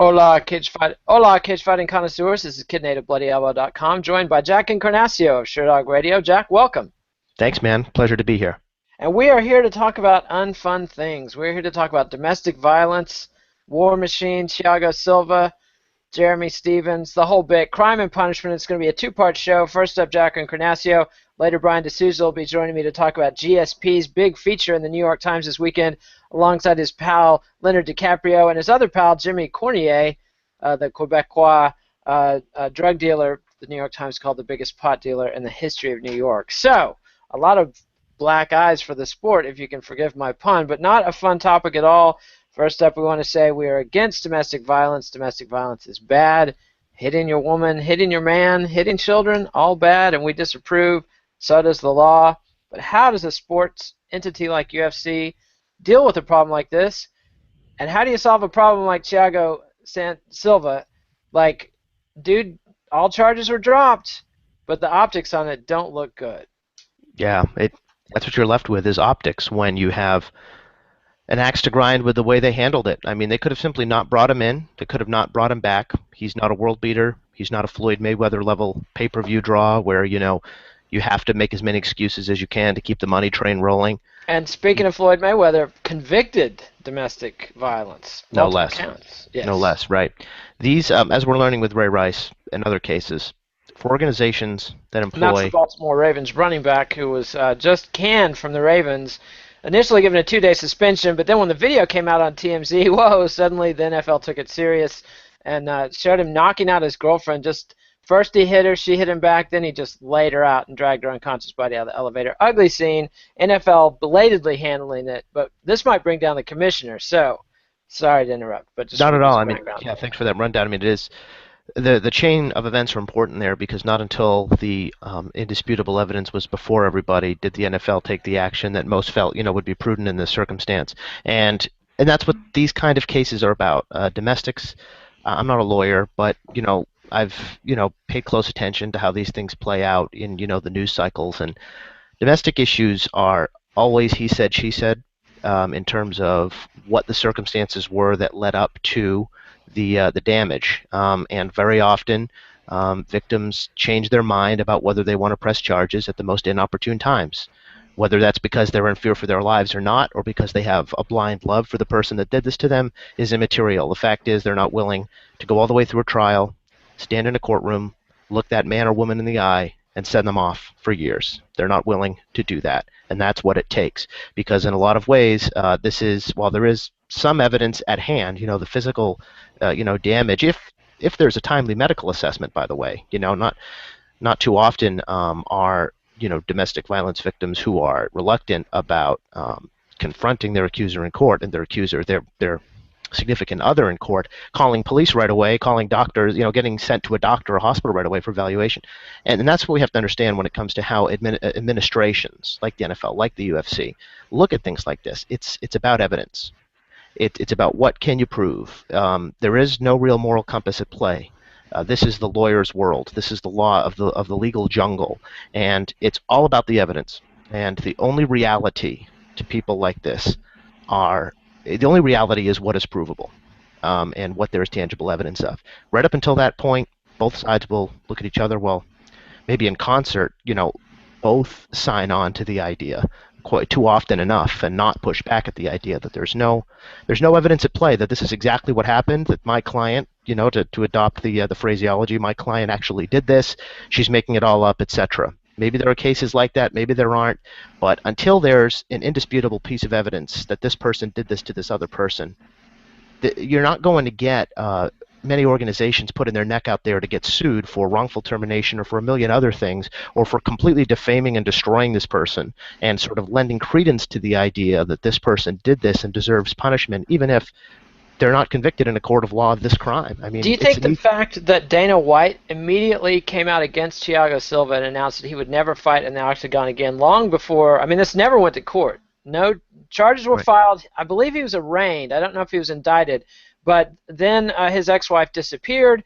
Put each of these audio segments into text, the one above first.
Hola, cage fighting connoisseurs. This is KidNativeBloodyElbow.com, joined by Jack Encarnacio of Sherdog Radio. Jack, welcome. Thanks, man. Pleasure to be here. And we are here to talk about unfun things. We're here to talk about domestic violence, War Machine, Thiago Silva, Jeremy Stevens, the whole bit. Crime and punishment. It's going to be a two-part show. First up, Jack Encarnacio. Later, Brian D'Souza will be joining me to talk about GSP's big feature in the New York Times this weekend, alongside his pal Leonard DiCaprio and his other pal Jimmy Cornier, the Quebecois drug dealer the New York Times called the biggest pot dealer in the history of New York. So, a lot of black eyes for the sport, if you can forgive my pun, but not a fun topic at all. First up, we want to say we are against domestic violence. Domestic violence is bad. Hitting your woman, hitting your man, hitting children, all bad, and we disapprove. So does the law. But how does a sports entity like UFC deal with a problem like this? And how do you solve a problem like Thiago Silva? Like, dude, all charges were dropped, but the optics on it don't look good. Yeah, that's what you're left with is optics when you have an axe to grind with the way they handled it. I mean, they could have simply not brought him in. They could have not brought him back. He's not a world beater. He's not a Floyd Mayweather level pay-per-view draw where, you have to make as many excuses as you can to keep the money train rolling. And speaking of Floyd Mayweather, convicted domestic violence. No less. Counts. Yes. No less, right. These, as we're learning with Ray Rice and other cases, for organizations that employ... And that's the Baltimore Ravens running back who was just canned from the Ravens, initially given a 2-day suspension, but then when the video came out on TMZ, whoa, suddenly the NFL took it serious and showed him knocking out his girlfriend. Just first he hit her, she hit him back, then he just laid her out and dragged her unconscious body out of the elevator. Ugly scene, NFL belatedly handling it, but this might bring down the commissioner, so sorry to interrupt. But just not at all. I mean, yeah, thanks for that rundown. I mean, it is... The chain of events are important there because not until the indisputable evidence was before everybody did the NFL take the action that most felt would be prudent in this circumstance, and that's what these kind of cases are about. Domestics. I'm not a lawyer, but I've paid close attention to how these things play out in the news cycles, and domestic issues are always he said she said in terms of what the circumstances were that led up to the damage, and very often victims change their mind about whether they want to press charges at the most inopportune times, whether that's because they're in fear for their lives or not, or because they have a blind love for the person that did this to them, is immaterial. The fact is they're not willing to go all the way through a trial, stand in a courtroom, look that man or woman in the eye, and send them off for years. They're not willing to do that, and that's what it takes, because in a lot of ways this is, while there is some evidence at hand, the physical damage, if there's a timely medical assessment, by the way, not too often are domestic violence victims who are reluctant about confronting their accuser in court, and their accuser, their significant other in court, calling police right away, calling doctors, getting sent to a doctor or hospital right away for evaluation. And that's what we have to understand when it comes to how administrations like the NFL, like the UFC, look at things like this. It's about evidence. It's about what can you prove. There is no real moral compass at play. This is the lawyer's world. This is the law of the legal jungle, and it's all about the evidence. And the only reality to people like this is what is provable, and what there is tangible evidence of. Right up until that point, both sides will look at each other. Well, maybe in concert, both sign on to the idea quite too often enough, and not push back at the idea that there's no evidence at play, that this is exactly what happened, that my client, to adopt the phraseology, my client actually did this, she's making it all up, etc. Maybe there are cases like that, maybe there aren't, but until there's an indisputable piece of evidence that this person did this to this other person, you're not going to get many organizations putting their neck out there to get sued for wrongful termination or for a million other things, or for completely defaming and destroying this person and sort of lending credence to the idea that this person did this and deserves punishment, even if they're not convicted in a court of law of this crime. I mean, do you think the fact that Dana White immediately came out against Thiago Silva and announced that he would never fight in the octagon again, long before, I mean, this never went to court. No charges were filed. I believe he was arraigned. I don't know if he was indicted. But then his ex-wife disappeared,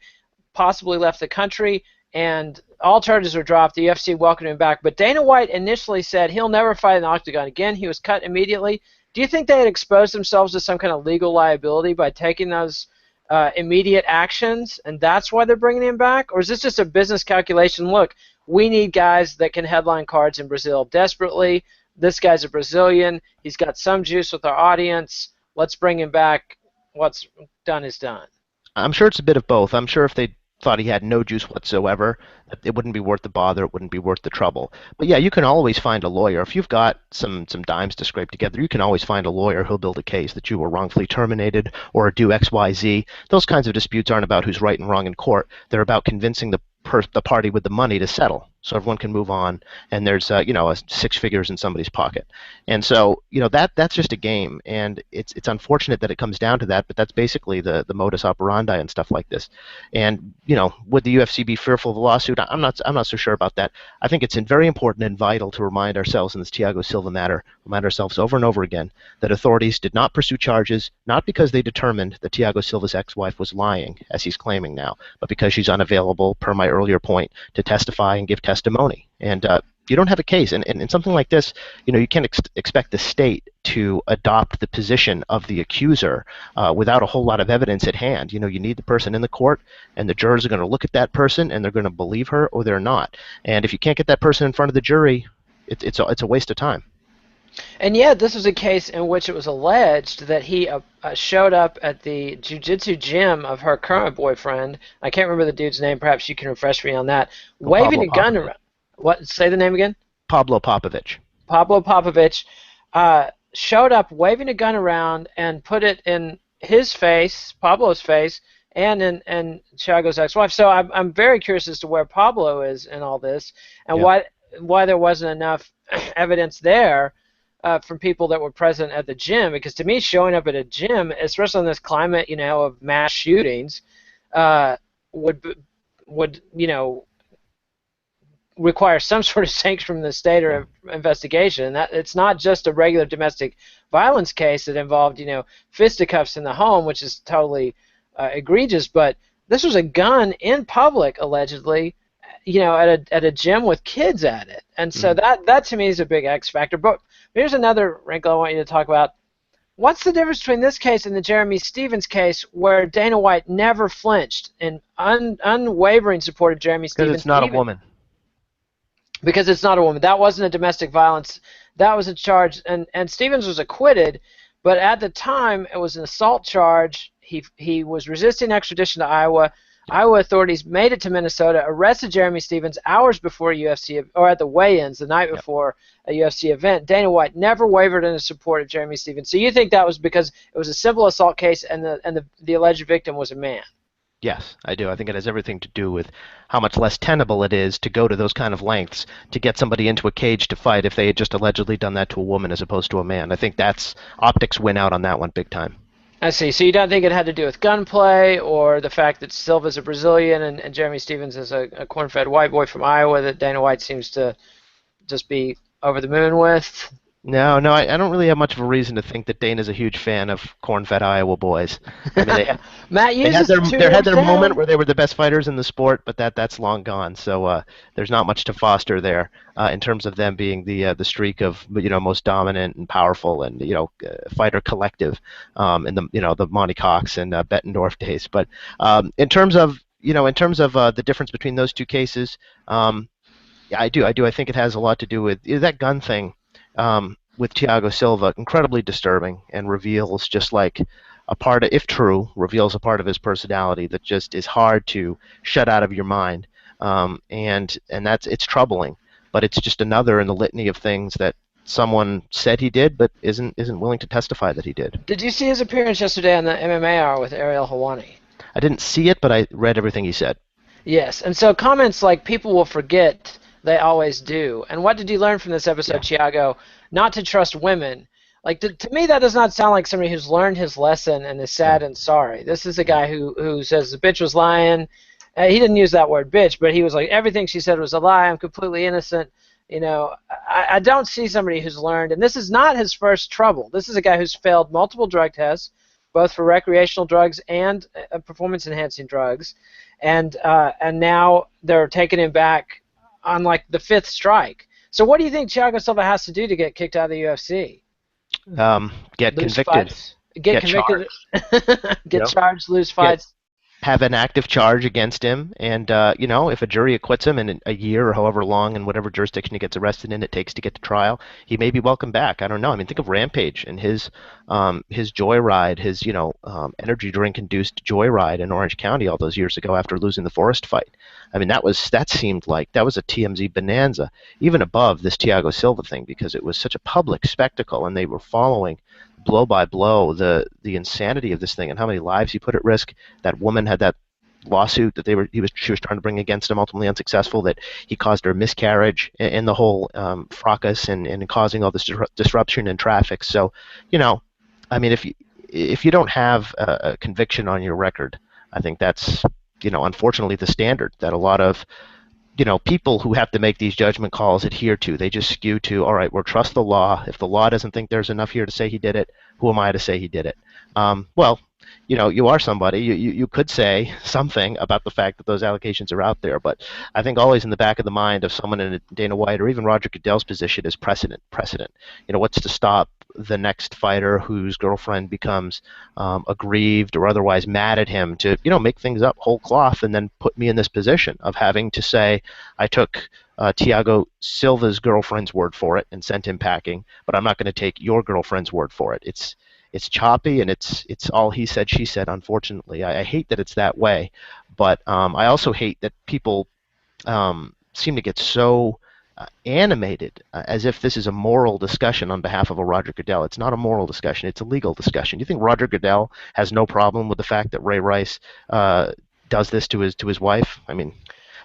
possibly left the country, and all charges were dropped. The UFC welcomed him back. But Dana White initially said he'll never fight in the octagon again. He was cut immediately. Do you think they had exposed themselves to some kind of legal liability by taking those immediate actions, and that's why they're bringing him back? Or is this just a business calculation? Look, we need guys that can headline cards in Brazil desperately. This guy's a Brazilian. He's got some juice with our audience. Let's bring him back. What's done is done. I'm sure it's a bit of both. I'm sure if they thought he had no juice whatsoever, it wouldn't be worth the bother. It wouldn't be worth the trouble. But yeah, you can always find a lawyer. If you've got some dimes to scrape together, you can always find a lawyer who'll build a case that you were wrongfully terminated or do X, Y, Z. Those kinds of disputes aren't about who's right and wrong in court. They're about convincing the party with the money to settle, so everyone can move on, and there's a six figures in somebody's pocket. And so that's just a game, and it's unfortunate that it comes down to that, but that's basically the modus operandi and stuff like this. And would the UFC be fearful of a lawsuit? I'm not so sure about that. I think it's very important and vital to remind ourselves in this Thiago Silva matter, remind ourselves over and over again that authorities did not pursue charges, not because they determined that Thiago Silva's ex-wife was lying, as he's claiming now, but because she's unavailable, per my earlier point, to testify and give testimony. And you don't have a case. And in something like this, you can't expect the state to adopt the position of the accuser without a whole lot of evidence at hand. You need the person in the court, and the jurors are going to look at that person, and they're going to believe her or they're not. And if you can't get that person in front of the jury, it's a waste of time. And yet, this was a case in which it was alleged that he showed up at the jiu-jitsu gym of her current boyfriend. I can't remember the dude's name. Perhaps you can refresh me on that. Waving a gun around. What? Say the name again. Pablo Popovich. Pablo Popovich showed up waving a gun around and put it in his face, Pablo's face, and in Thiago's ex-wife. So I'm very curious as to where Pablo is in all this, and why there wasn't enough evidence there from people that were present at the gym. Because to me, showing up at a gym, especially in this climate, of mass shootings, would require some sort of sanction from the state or investigation. That it's not just a regular domestic violence case that involved, fisticuffs in the home, which is totally egregious. But this was a gun in public, allegedly, at a gym with kids at it, and so that to me is a big X factor. But here's another wrinkle I want you to talk about. What's the difference between this case and the Jeremy Stephens case, where Dana White never flinched in unwavering support of Jeremy Stephens? Because it's not a woman. Because it's not a woman. That wasn't a domestic violence. That was a charge, and Stephens was acquitted, but at the time it was an assault charge. He was resisting extradition to Iowa. Iowa authorities made it to Minnesota, arrested Jeremy Stephens hours before UFC, or at the weigh-ins the night before a UFC event. Dana White never wavered in his support of Jeremy Stephens. So you think that was because it was a simple assault case and the alleged victim was a man? Yes, I do. I think it has everything to do with how much less tenable it is to go to those kind of lengths to get somebody into a cage to fight if they had just allegedly done that to a woman as opposed to a man. I think that's optics win out on that one big time. I see. So you don't think it had to do with gunplay or the fact that Silva's a Brazilian and Jeremy Stephens is a corn-fed white boy from Iowa that Dana White seems to just be over the moon with? No, I don't really have much of a reason to think that Dana's a huge fan of corn-fed Iowa boys. I mean, they had their moment where they were the best fighters in the sport, but that's long gone. So there's not much to foster there in terms of them being the streak of most dominant and powerful and fighter collective in the Monty Cox and Bettendorf days. But in terms of the difference between those two cases, yeah, I do. I think it has a lot to do with that gun thing. With Thiago Silva, incredibly disturbing and reveals just like a part of, if true, reveals a part of his personality that just is hard to shut out of your mind, and it's troubling. But it's just another in the litany of things that someone said he did, but isn't willing to testify that he did. Did you see his appearance yesterday on the MMA Hour with Ariel Helwani? I didn't see it, but I read everything he said. Yes, and so comments like people will forget. They always do. And what did you learn from this episode, Thiago? Not to trust women. Like to me, that does not sound like somebody who's learned his lesson and is sad and sorry. This is a guy who says the bitch was lying. He didn't use that word bitch, but he was like, everything she said was a lie. I'm completely innocent. I don't see somebody who's learned, and this is not his first trouble. This is a guy who's failed multiple drug tests, both for recreational drugs and performance-enhancing drugs, and now they're taking him back on like the fifth strike. So what do you think Thiago Silva has to do to get kicked out of the UFC? Get convicted. get get convicted, charged. You get know, charged, lose get fights. have an active charge against him, and if a jury acquits him in a year or however long in whatever jurisdiction he gets arrested in it takes to get to trial, he may be welcome back. I don't know. I mean, think of Rampage and his joyride, his energy drink induced joyride in Orange County all those years ago after losing the Forest fight. I mean, that seemed like that was a TMZ bonanza, even above this Thiago Silva thing, because it was such a public spectacle, and they were following blow by blow the insanity of this thing and how many lives he put at risk. That woman had that lawsuit that she was trying to bring against him, ultimately unsuccessful, that he caused her miscarriage in the whole fracas and causing all this disruption in traffic. So, you know, I mean, if you don't have a conviction on your record, I think that's unfortunately the standard that a lot of people who have to make these judgment calls adhere to. They just skew to, all right, we'll trust the law. If the law doesn't think there's enough here to say he did it, who am I to say he did it? Well, you are somebody. You could say something about the fact that those allegations are out there, but I think always in the back of the mind of someone in Dana White or even Roger Goodell's position is precedent. Precedent. What's to stop the next fighter whose girlfriend becomes aggrieved or otherwise mad at him to make things up whole cloth and then put me in this position of having to say I took Thiago Silva's girlfriend's word for it and sent him packing, but I'm not going to take your girlfriend's word for it. It's choppy and it's all he said she said. Unfortunately, I hate that it's that way, but I also hate that people seem to get so animated as if this is a moral discussion on behalf of a Roger Goodell. It's not a moral discussion; it's a legal discussion. You think Roger Goodell has no problem with the fact that Ray Rice does this to his wife? I mean,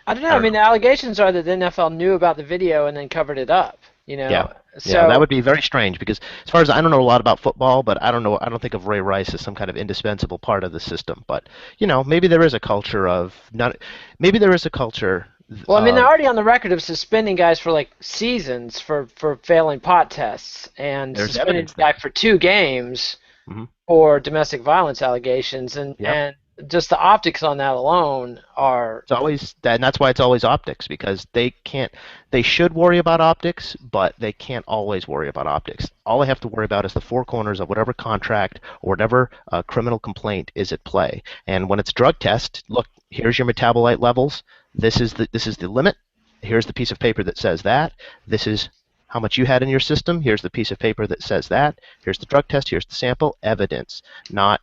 I don't know. I I don't mean, know. the allegations are that the NFL knew about the video and then covered it up. Yeah. Yeah, that So would be very strange because as far as I don't know a lot about football, but I don't know. I don't think of Ray Rice as some kind of indispensable part of the system. But maybe there is a culture of not. Maybe there is a culture well, I mean, they're of already on the record of suspending guys for like seasons for failing pot tests and there's suspending evidence a guy there. for 2 games Hmm. for domestic violence allegations, and Yep. and just the optics on that alone are. It's always that, and that's why it's always optics because they can't. They should worry about optics, but they can't always worry about optics. All they have to worry about is the four corners of whatever contract or whatever criminal complaint is at play. And when it's drug test, look, here's your metabolite levels. This is the limit. Here's the piece of paper that says that. This is how much you had in your system. Here's the piece of paper that says that. Here's the drug test. Here's the sample. Evidence, not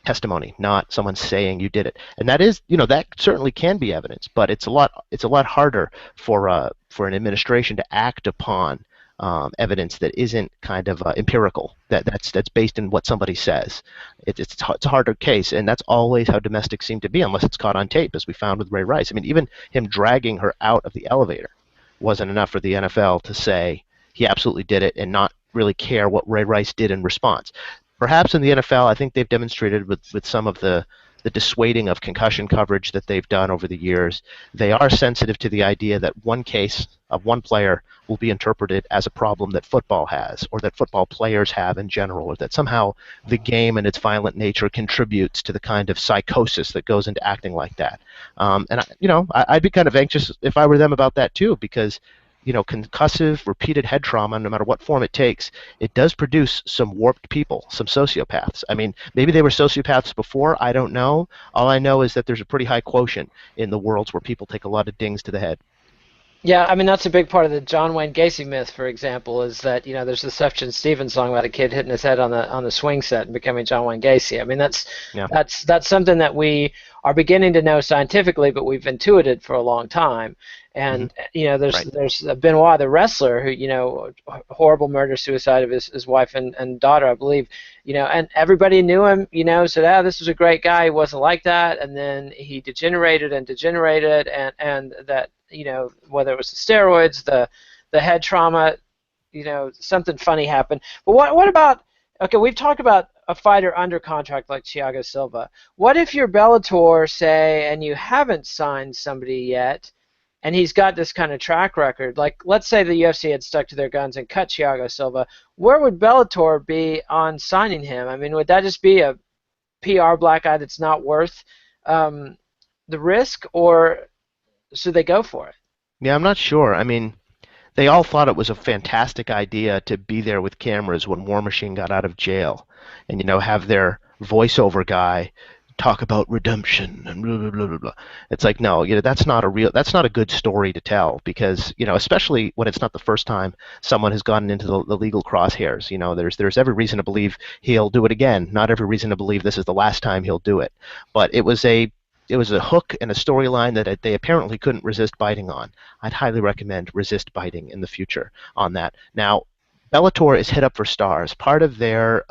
testimony, not someone saying you did it. And that is, that certainly can be evidence, but it's a lot harder for an administration to act upon evidence that isn't kind of empirical. That's based in what somebody says. It's a harder case, and that's always how domestics seem to be, unless it's caught on tape, as we found with Ray Rice. I mean, even him dragging her out of the elevator wasn't enough for the NFL to say he absolutely did it and not really care what Ray Rice did in response. Perhaps in the NFL, I think they've demonstrated with some of the dissuading of concussion coverage that they've done over the years, they are sensitive to the idea that one case of one player will be interpreted as a problem that football has, or that football players have in general, or that somehow the game and its violent nature contributes to the kind of psychosis that goes into acting like that. I'd be kind of anxious if I were them about that too, because concussive, repeated head trauma, no matter what form it takes, it does produce some warped people, some sociopaths. I mean, maybe they were sociopaths before, I don't know. All I know is that there's a pretty high quotient in the worlds where people take a lot of dings to the head. Yeah, I mean that's a big part of the John Wayne Gacy myth, for example, is that there's the Sufjan Stevens song about a kid hitting his head on the swing set and becoming John Wayne Gacy. I mean Yeah. that's something that we are beginning to know scientifically, but we've intuited for a long time. Hmm. And there's Right. there's Benoit, the wrestler, who horrible murder suicide of his wife and daughter, I believe. And everybody knew him. Said, this was a great guy. He wasn't like that, and then he degenerated and degenerated, and that whether it was the steroids, the head trauma, something funny happened. But what about, okay, we've talked about a fighter under contract like Thiago Silva. What if you're Bellator, say, and you haven't signed somebody yet, and he's got this kind of track record? Like, let's say the UFC had stuck to their guns and cut Thiago Silva. Where would Bellator be on signing him? I mean, would that just be a PR black eye that's not worth the risk, or should they go for it? Yeah, I'm not sure. I mean, they all thought it was a fantastic idea to be there with cameras when War Machine got out of jail, and have their voiceover guy talk about redemption and blah blah blah blah blah. It's like, no, that's not a good story to tell, because especially when it's not the first time someone has gotten into the legal crosshairs. There's every reason to believe he'll do it again. Not every reason to believe this is the last time he'll do it. But it was a hook and a storyline that they apparently couldn't resist biting on. I'd highly recommend resist biting in the future on that. Now, Bellator is hit up for stars. Part of their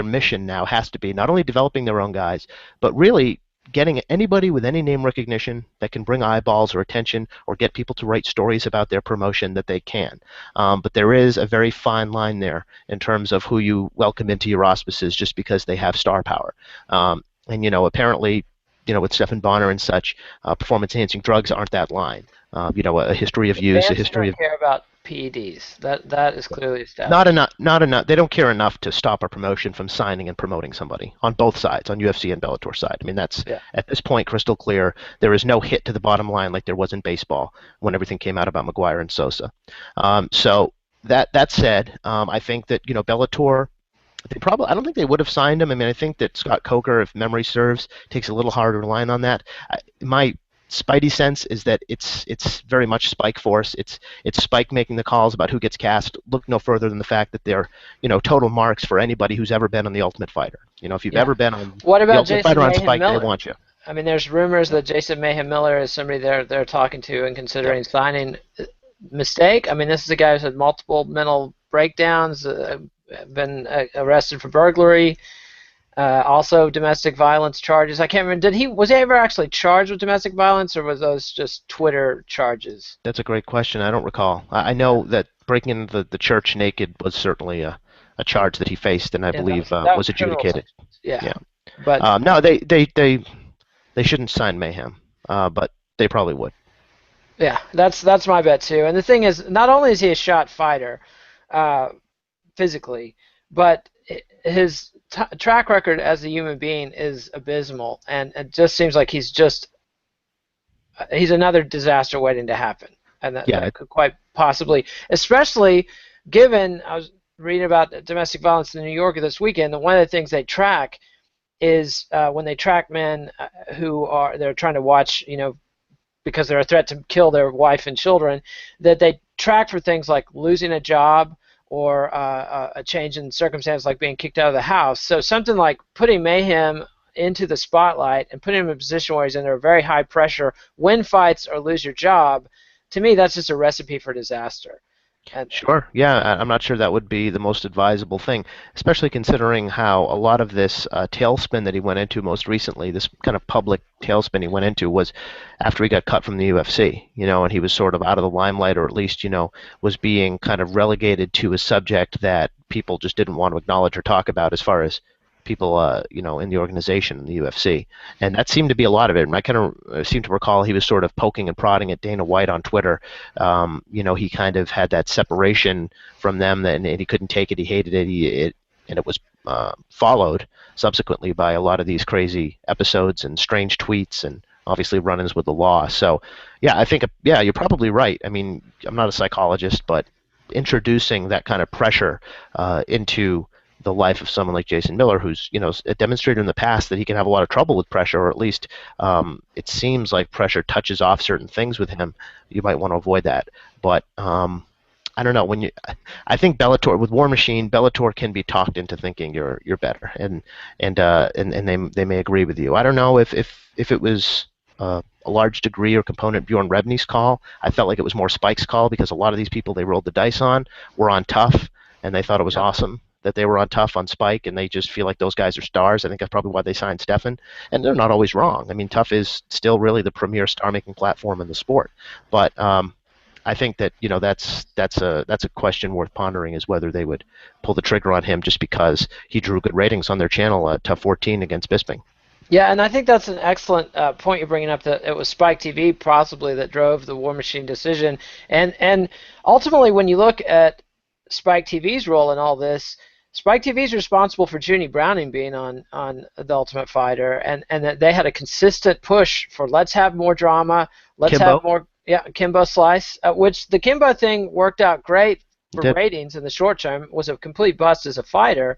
mission now has to be not only developing their own guys, but really getting anybody with any name recognition that can bring eyeballs or attention or get people to write stories about their promotion that they can. But there is a very fine line there in terms of who you welcome into your auspices just because they have star power. And apparently, with Stephan Bonner and such, performance-enhancing drugs aren't that line. A history of use, a Fans history don't of care about PEDs. That is clearly not established. enough. Not enough. They don't care enough to stop a promotion from signing and promoting somebody on both sides, on UFC and Bellator side. I mean, that's Yeah. at this point crystal clear. There is no hit to the bottom line like there was in baseball when everything came out about McGuire and Sosa. So that said, I think that Bellator. I don't think they would have signed him. I mean, I think that Scott Coker, if memory serves, takes a little harder line on that. My Spidey sense is that it's very much Spike Force. It's Spike making the calls about who gets cast. Look no further than the fact that they're total marks for anybody who's ever been on the Ultimate Fighter. If you've Yeah. ever been on What the about Ultimate Jason Fighter on Mayhem Spike, they Miller? want you. I mean, there's rumors that Jason Mayhem Miller is somebody they're talking to and Yep. considering signing. Mistake? I mean, this is a guy who's had multiple mental breakdowns, been arrested for burglary, also domestic violence charges. I can't remember. Was he ever actually charged with domestic violence, or was those just Twitter charges? That's a great question. I don't recall. I Yeah, know that breaking into the church naked was certainly a charge that he faced, and I yeah, believe that was was criminal adjudicated. sentence. Yeah, Yeah. but No, they shouldn't sign Mayhem, but they probably would. yeah, that's my bet too. And the thing is, not only is he a shot fighter, uh, physically, but his track record as a human being is abysmal, and it just seems like he's another disaster waiting to happen, and Yeah, that could quite possibly, especially given I was reading about domestic violence in New York this weekend, and one of the things they track is when they track men they're trying to watch, because they're a threat to kill their wife and children, that they track for things like losing a job or a change in circumstance like being kicked out of the house. So something like putting Mayhem into the spotlight and putting him in a position where he's under very high pressure, win fights or lose your job, to me that's just a recipe for disaster. And sure. Yeah, I'm not sure that would be the most advisable thing, especially considering how a lot of this tailspin that he went into most recently, this kind of public tailspin he went into, was after he got cut from the UFC, and he was sort of out of the limelight, or at least, was being kind of relegated to a subject that people just didn't want to acknowledge or talk about as far as people, in the organization, in the UFC. And that seemed to be a lot of it. And I kind of seem to recall he was sort of poking and prodding at Dana White on Twitter. He kind of had that separation from them, and he couldn't take it. He hated it. And it was followed subsequently by a lot of these crazy episodes and strange tweets and obviously run-ins with the law. So, yeah, I think, you're probably right. I mean, I'm not a psychologist, but introducing that kind of pressure into the life of someone like Jason Miller, who's demonstrated in the past that he can have a lot of trouble with pressure, or at least it seems like pressure touches off certain things with him. You might want to avoid that. But I don't know. I think Bellator with War Machine, Bellator can be talked into thinking you're better, and they may agree with you. I don't know if it was a large degree or component Bjorn Rebney's call. I felt like it was more Spike's call, because a lot of these people they rolled the dice on were on Tough, and they thought it was awesome that they were on Tough on Spike, and they just feel like those guys are stars. I think that's probably why they signed Stephan, and they're not always wrong. I mean, Tough is still really the premier star-making platform in the sport, but I think that that's a question worth pondering, is whether they would pull the trigger on him just because he drew good ratings on their channel, Tough 14 against Bisping. yeah, and I think that's an excellent point you're bringing up, that it was Spike TV possibly that drove the War Machine decision, and ultimately when you look at Spike TV's role in all this, Spike TV is responsible for Junie Browning being on The Ultimate Fighter, and that they had a consistent push for let's have more drama, let's have Kimbo? more. Yeah, Kimbo Slice, which the Kimbo thing worked out great He for did. ratings in the short term, was a complete bust as a fighter.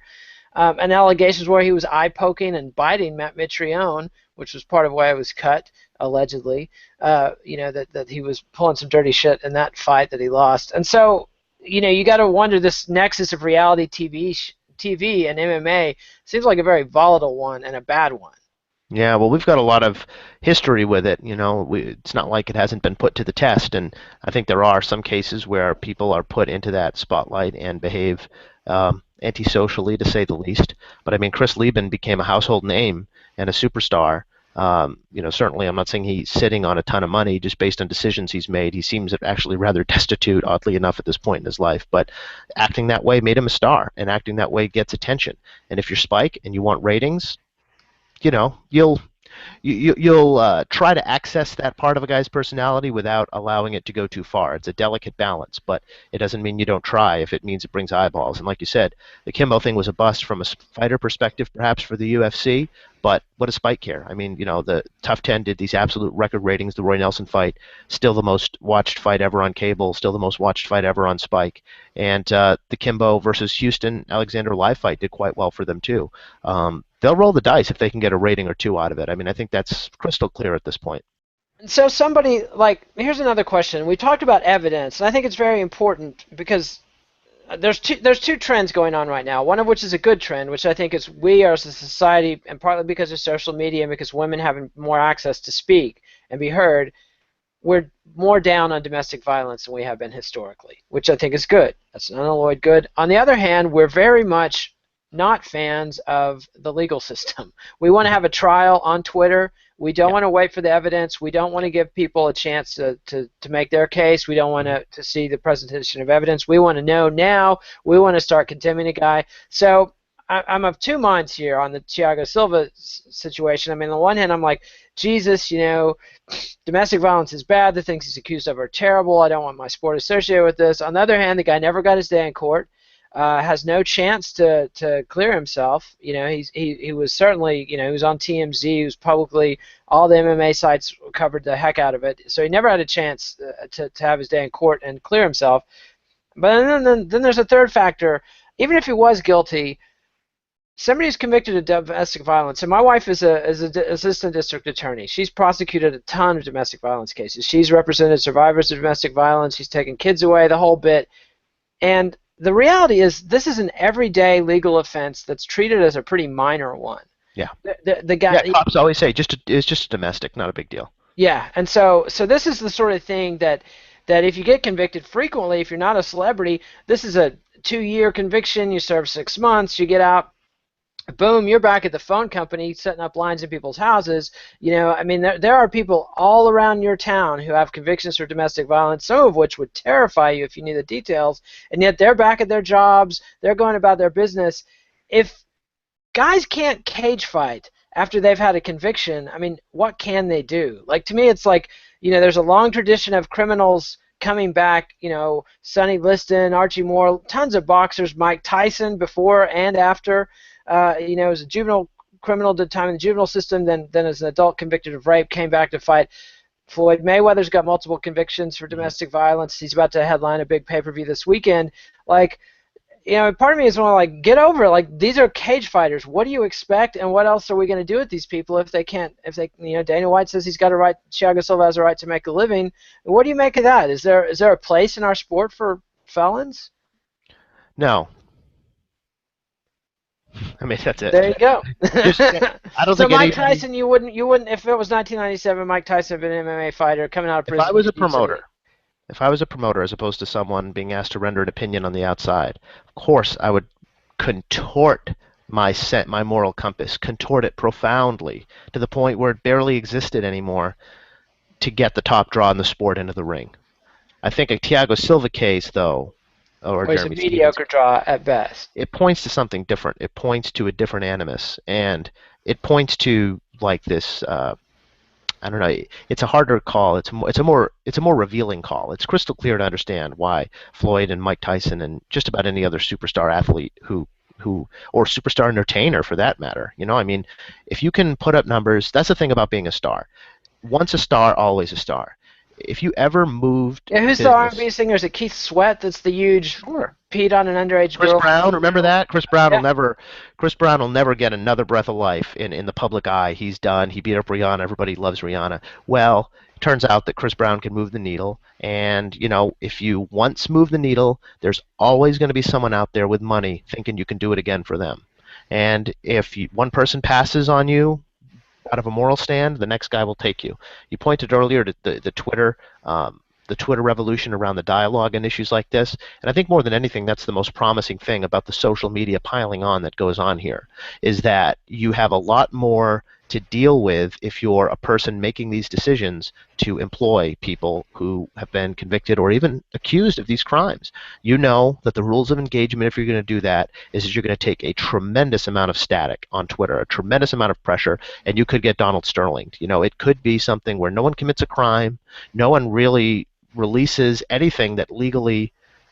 And allegations where he was eye poking and biting Matt Mitrione, which was part of why I was cut, allegedly. That he was pulling some dirty shit in that fight that he lost. And so, you got to wonder, this nexus of reality TV and MMA seems like a very volatile one and a bad one. Yeah, well, we've got a lot of history with it. It's not like it hasn't been put to the test, and I think there are some cases where people are put into that spotlight and behave antisocially, to say the least. But I mean, Chris Lieben became a household name and a superstar. Certainly, I'm not saying he's sitting on a ton of money just based on decisions he's made. He seems actually rather destitute, oddly enough, at this point in his life. But acting that way made him a star, and acting that way gets attention. And if you're Spike and you want ratings, you'll you'll try to access that part of a guy's personality without allowing it to go too far. It's a delicate balance, but it doesn't mean you don't try if it means it brings eyeballs. And like you said, the Kimbo thing was a bust from a fighter perspective, perhaps for the UFC. But what does Spike care? I mean, the Tough 10 did these absolute record ratings. The Roy Nelson fight, still the most watched fight ever on cable, still the most watched fight ever on Spike. And the Kimbo versus Houston Alexander live fight did quite well for them too. They'll roll the dice if they can get a rating or two out of it. I mean, I think that's crystal clear at this point. And so here's another question. We talked about evidence, and I think it's very important because there's two trends going on right now. One of which is a good trend, which I think is we as a society, and partly because of social media and because women having more access to speak and be heard, we're more down on domestic violence than we have been historically, which I think is good. That's an unalloyed good. On the other hand, we're very much not fans of the legal system. We want to have a trial on Twitter. We don't Yeah. want to wait for the evidence. We don't want to give people a chance to make their case. We don't want to see the presentation of evidence. We want to know now. We want to start condemning a guy. So I'm of two minds here on the Thiago Silva situation. I mean, on the one hand, I'm like, Jesus, domestic violence is bad. The things he's accused of are terrible. I don't want my sport associated with this. On the other hand, the guy never got his day in court. Has no chance to clear himself. He was certainly, he was on TMZ. He was publicly, all the MMA sites covered the heck out of it. So he never had a chance to have his day in court and clear himself. But then there's a third factor. Even if he was guilty, somebody who's convicted of domestic violence, and my wife is a assistant district attorney. She's prosecuted a ton of domestic violence cases. She's represented survivors of domestic violence. She's taken kids away, the whole bit. And the reality is, this is an everyday legal offense that's treated as a pretty minor one. Yeah. The guy. Yeah, cops always say it's just domestic, not a big deal. Yeah, and so this is the sort of thing that if you get convicted frequently, if you're not a celebrity, this is a 2-year conviction. You serve 6 months, you get out. Boom, you're back at the phone company setting up lines in people's houses. I mean, there are people all around your town who have convictions for domestic violence, some of which would terrify you if you knew the details, and yet they're back at their jobs, they're going about their business. If guys can't cage fight after they've had a conviction, I mean, what can they do? Like, to me, it's like, there's a long tradition of criminals coming back, Sonny Liston, Archie Moore, tons of boxers, Mike Tyson before and after. As a juvenile criminal, did time in the juvenile system, then as an adult convicted of rape, came back to fight. Floyd Mayweather's got multiple convictions for domestic violence. He's about to headline a big pay-per-view this weekend. Like, part of me is like, get over it. Like, these are cage fighters. What do you expect, and what else are we going to do with these people if they can't, Dana White says he's got a right, Thiago Silva has a right to make a living. What do you make of that? Is there a place in our sport for felons? No. I mean, that's it. There you go. I don't So think Mike anybody. Tyson, you wouldn't if it was 1997, Mike Tyson had been an MMA fighter coming out of If prison. I was a promoter, if I was a promoter as opposed to someone being asked to render an opinion on the outside, of course I would contort my moral compass, contort it profoundly to the point where it barely existed anymore to get the top draw in the sport into the ring. I think a Thiago Silva case, though, or He's a Jeremy Stevens, mediocre draw at best. it points to something different. It points to a different animus, and it points to like this. I don't know. It's a harder call. It's a more revealing call. It's crystal clear to understand why Floyd and Mike Tyson and just about any other superstar athlete who or superstar entertainer for that matter. I mean, if you can put up numbers, that's the thing about being a star. Once a star, always a star. if you ever moved Yeah, who's the R&B business, singer? Is it Keith Sweat that's the huge sure. peed on an underage Chris girl on Brown, remember video? that? Yeah. Chris Brown will never get another breath of life in the public eye. He's done. He beat up Rihanna. Everybody loves Rihanna. Well, it turns out that Chris Brown can move the needle, and if you once move the needle, there's always going to be someone out there with money thinking you can do it again for them. And if one person passes on you out of a moral stand, the next guy will take you. You pointed earlier to the Twitter revolution around the dialogue and issues like this, and I think more than anything, that's the most promising thing about the social media piling on that goes on here, is that you have a lot more to deal with if you're a person making these decisions to employ people who have been convicted or even accused of these crimes. You know that the rules of engagement, if you're going to do that, is that you're going to take a tremendous amount of static on Twitter, a tremendous amount of pressure, and you could get Donald Sterling. It could be something where no one commits a crime, no one really releases anything that legally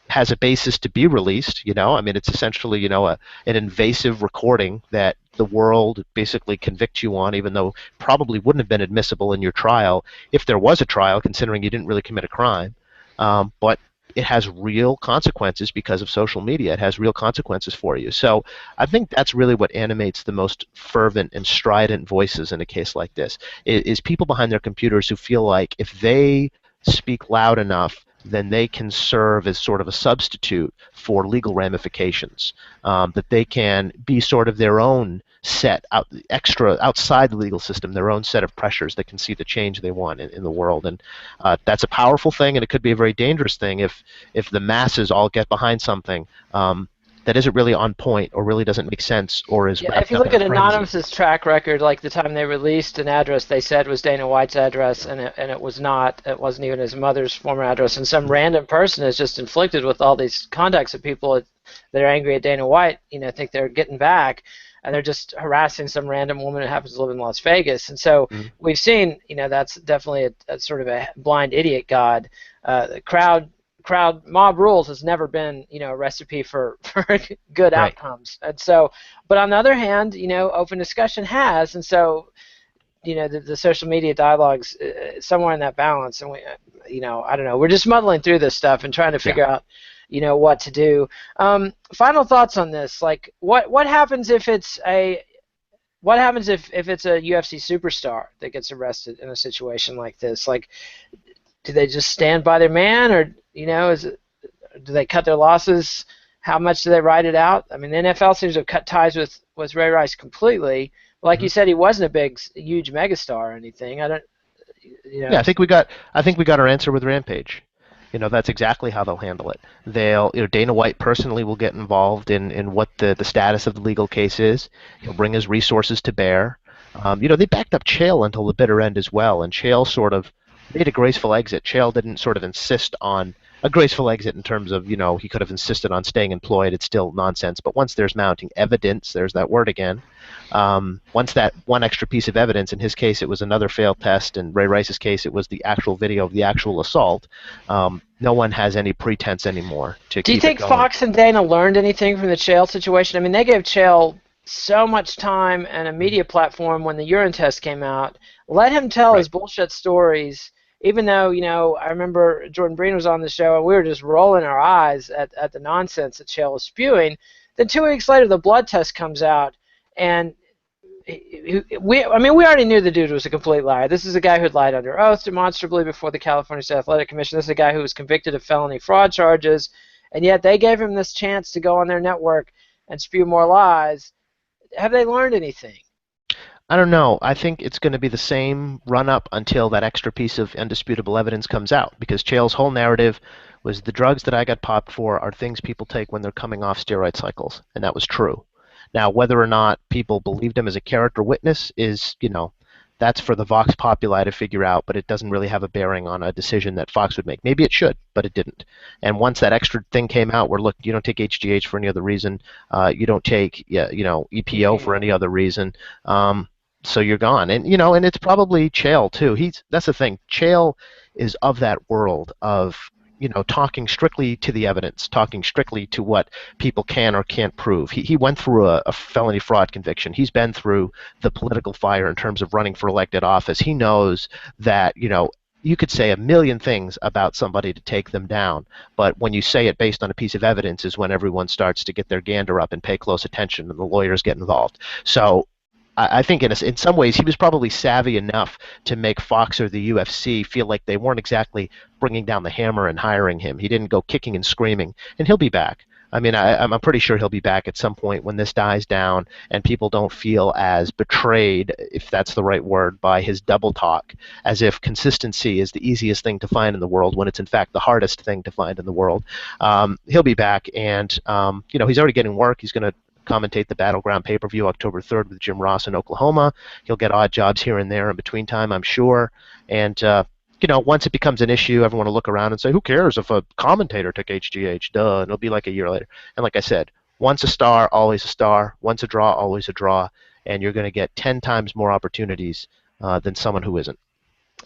has a basis to be released. I mean, it's essentially, an invasive recording that the world basically convicts you on, even though probably wouldn't have been admissible in your trial if there was a trial, considering you didn't really commit a crime. But it has real consequences because of social media. It has real consequences for you. So I think that's really what animates the most fervent and strident voices in a case like this, is people behind their computers who feel like if they speak loud enough, then they can serve as sort of a substitute for legal ramifications. That they can be sort of their own extra outside the legal system, their own set of pressures that can see the change they want in the world. And that's a powerful thing, and it could be a very dangerous thing if the masses all get behind something that isn't really on point or really doesn't make sense or is Yeah, if wrapped you up look in a at frenzy. Anonymous's track record, like the time they released an address they said was Dana White's address, and it was not. It wasn't even his mother's former address, and some random person is just inflicted with all these contacts of people that are angry at Dana White, think they're getting back, and they're just harassing some random woman who happens to live in Las Vegas. And so Mhm. we've seen, that's definitely a sort of a blind idiot god. The crowd mob rules has never been a recipe for good Right. outcomes. And so, but on the other hand, open discussion has. And so the social media dialogues somewhere in that balance. And we I don't know, we're just muddling through this stuff and trying to Yeah. figure out what to do. Final thoughts on this, like what happens if it's a if it's a UFC superstar that gets arrested in a situation like this? Like, do they just stand by their man, or do they cut their losses? How much do they ride it out? I mean, the NFL seems to have cut ties with Ray Rice completely. Like Mhm. you said, he wasn't a huge megastar or anything. I don't, Yeah, I think we got our answer with Rampage. That's exactly how they'll handle it. Dana White personally will get involved in what the status of the legal case is. He'll bring his resources to bear. They backed up Chael until the bitter end as well, and Chael sort of made a graceful exit. Chael didn't sort of insist on a graceful exit in terms of, he could have insisted on staying employed. It's still nonsense. But once there's mounting evidence, there's that word again. Once that one extra piece of evidence, in his case it was another failed test, in Ray Rice's case it was the actual video of the actual assault, no one has any pretense anymore to do you keep it think going. Fox and Dana learned anything from the Chael situation? I mean, they gave Chael so much time and a Mhm. media platform when the urine test came out. Let him tell Right. his bullshit stories. Even though, I remember Jordan Breen was on the show and we were just rolling our eyes at the nonsense that Chael was spewing. Then 2 weeks later, the blood test comes out, and we already knew the dude was a complete liar. This is a guy who had lied under oath demonstrably before the California State Athletic Commission. This is a guy who was convicted of felony fraud charges, and yet they gave him this chance to go on their network and spew more lies. Have they learned anything? I don't know. I think it's going to be the same run up until that extra piece of indisputable evidence comes out, because Chael's whole narrative was the drugs that I got popped for are things people take when they're coming off steroid cycles, and that was true. Now, whether or not people believed him as a character witness is, that's for the Vox Populi to figure out, but it doesn't really have a bearing on a decision that Fox would make. Maybe it should, but it didn't. And once that extra thing came out where, look, you don't take HGH for any other reason, you don't take, yeah, EPO for any other reason, so you're gone. And it's probably Chael too. That's the thing. Chael is of that world of talking strictly to the evidence, talking strictly to what people can or can't prove. He went through a felony fraud conviction. He's been through the political fire in terms of running for elected office. He knows that you could say a million things about somebody to take them down, but when you say it based on a piece of evidence is when everyone starts to get their gander up and pay close attention, and the lawyers get involved. So I think in some ways he was probably savvy enough to make Fox or the UFC feel like they weren't exactly bringing down the hammer and hiring him. He didn't go kicking and screaming, and he'll be back. I mean, I'm pretty sure he'll be back at some point when this dies down and people don't feel as betrayed, if that's the right word, by his double talk, as if consistency is the easiest thing to find in the world when it's in fact the hardest thing to find in the world. He'll be back, and he's already getting work. He's going to commentate the Battleground pay-per-view October 3rd with Jim Ross in Oklahoma. He'll get odd jobs here and there in between time, I'm sure. And once it becomes an issue, everyone will look around and say, who cares if a commentator took HGH? Duh. And it'll be like a year later. And like I said, once a star, always a star. Once a draw, always a draw. And you're going to get 10 times more opportunities than someone who isn't.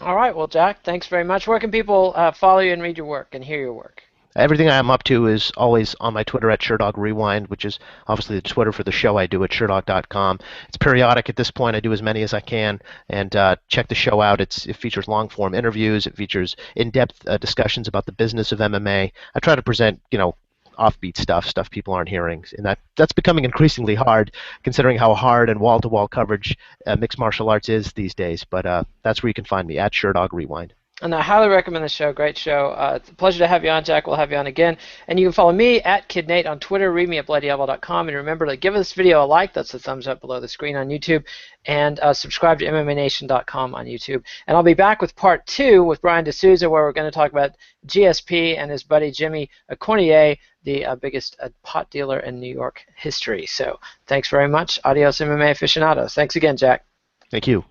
All right. Well, Jack, thanks very much. Where can people follow you and read your work and hear your work? Everything I'm up to is always on my Twitter at Sherdog Rewind, which is obviously the Twitter for the show I do at Sherdog.com. It's periodic at this point. I do as many as I can, and check the show out. It features long-form interviews. It features in-depth discussions about the business of MMA. I try to present, offbeat stuff people aren't hearing, and that's becoming increasingly hard, considering how hard and wall-to-wall coverage mixed martial arts is these days. But that's where you can find me, at Sherdog Rewind. And I highly recommend the show. Great show. It's a pleasure to have you on, Jack. We'll have you on again. And you can follow me at KidNate on Twitter. Read me at BloodyElbow.com. And remember to give this video a like. That's the thumbs up below the screen on YouTube. And subscribe to MMANation.com on YouTube. And I'll be back with part 2 with Brian D'Souza, where we're going to talk about GSP and his buddy Jimmy Cornier, the biggest pot dealer in New York history. So thanks very much. Adios, MMA aficionados. Thanks again, Jack. Thank you.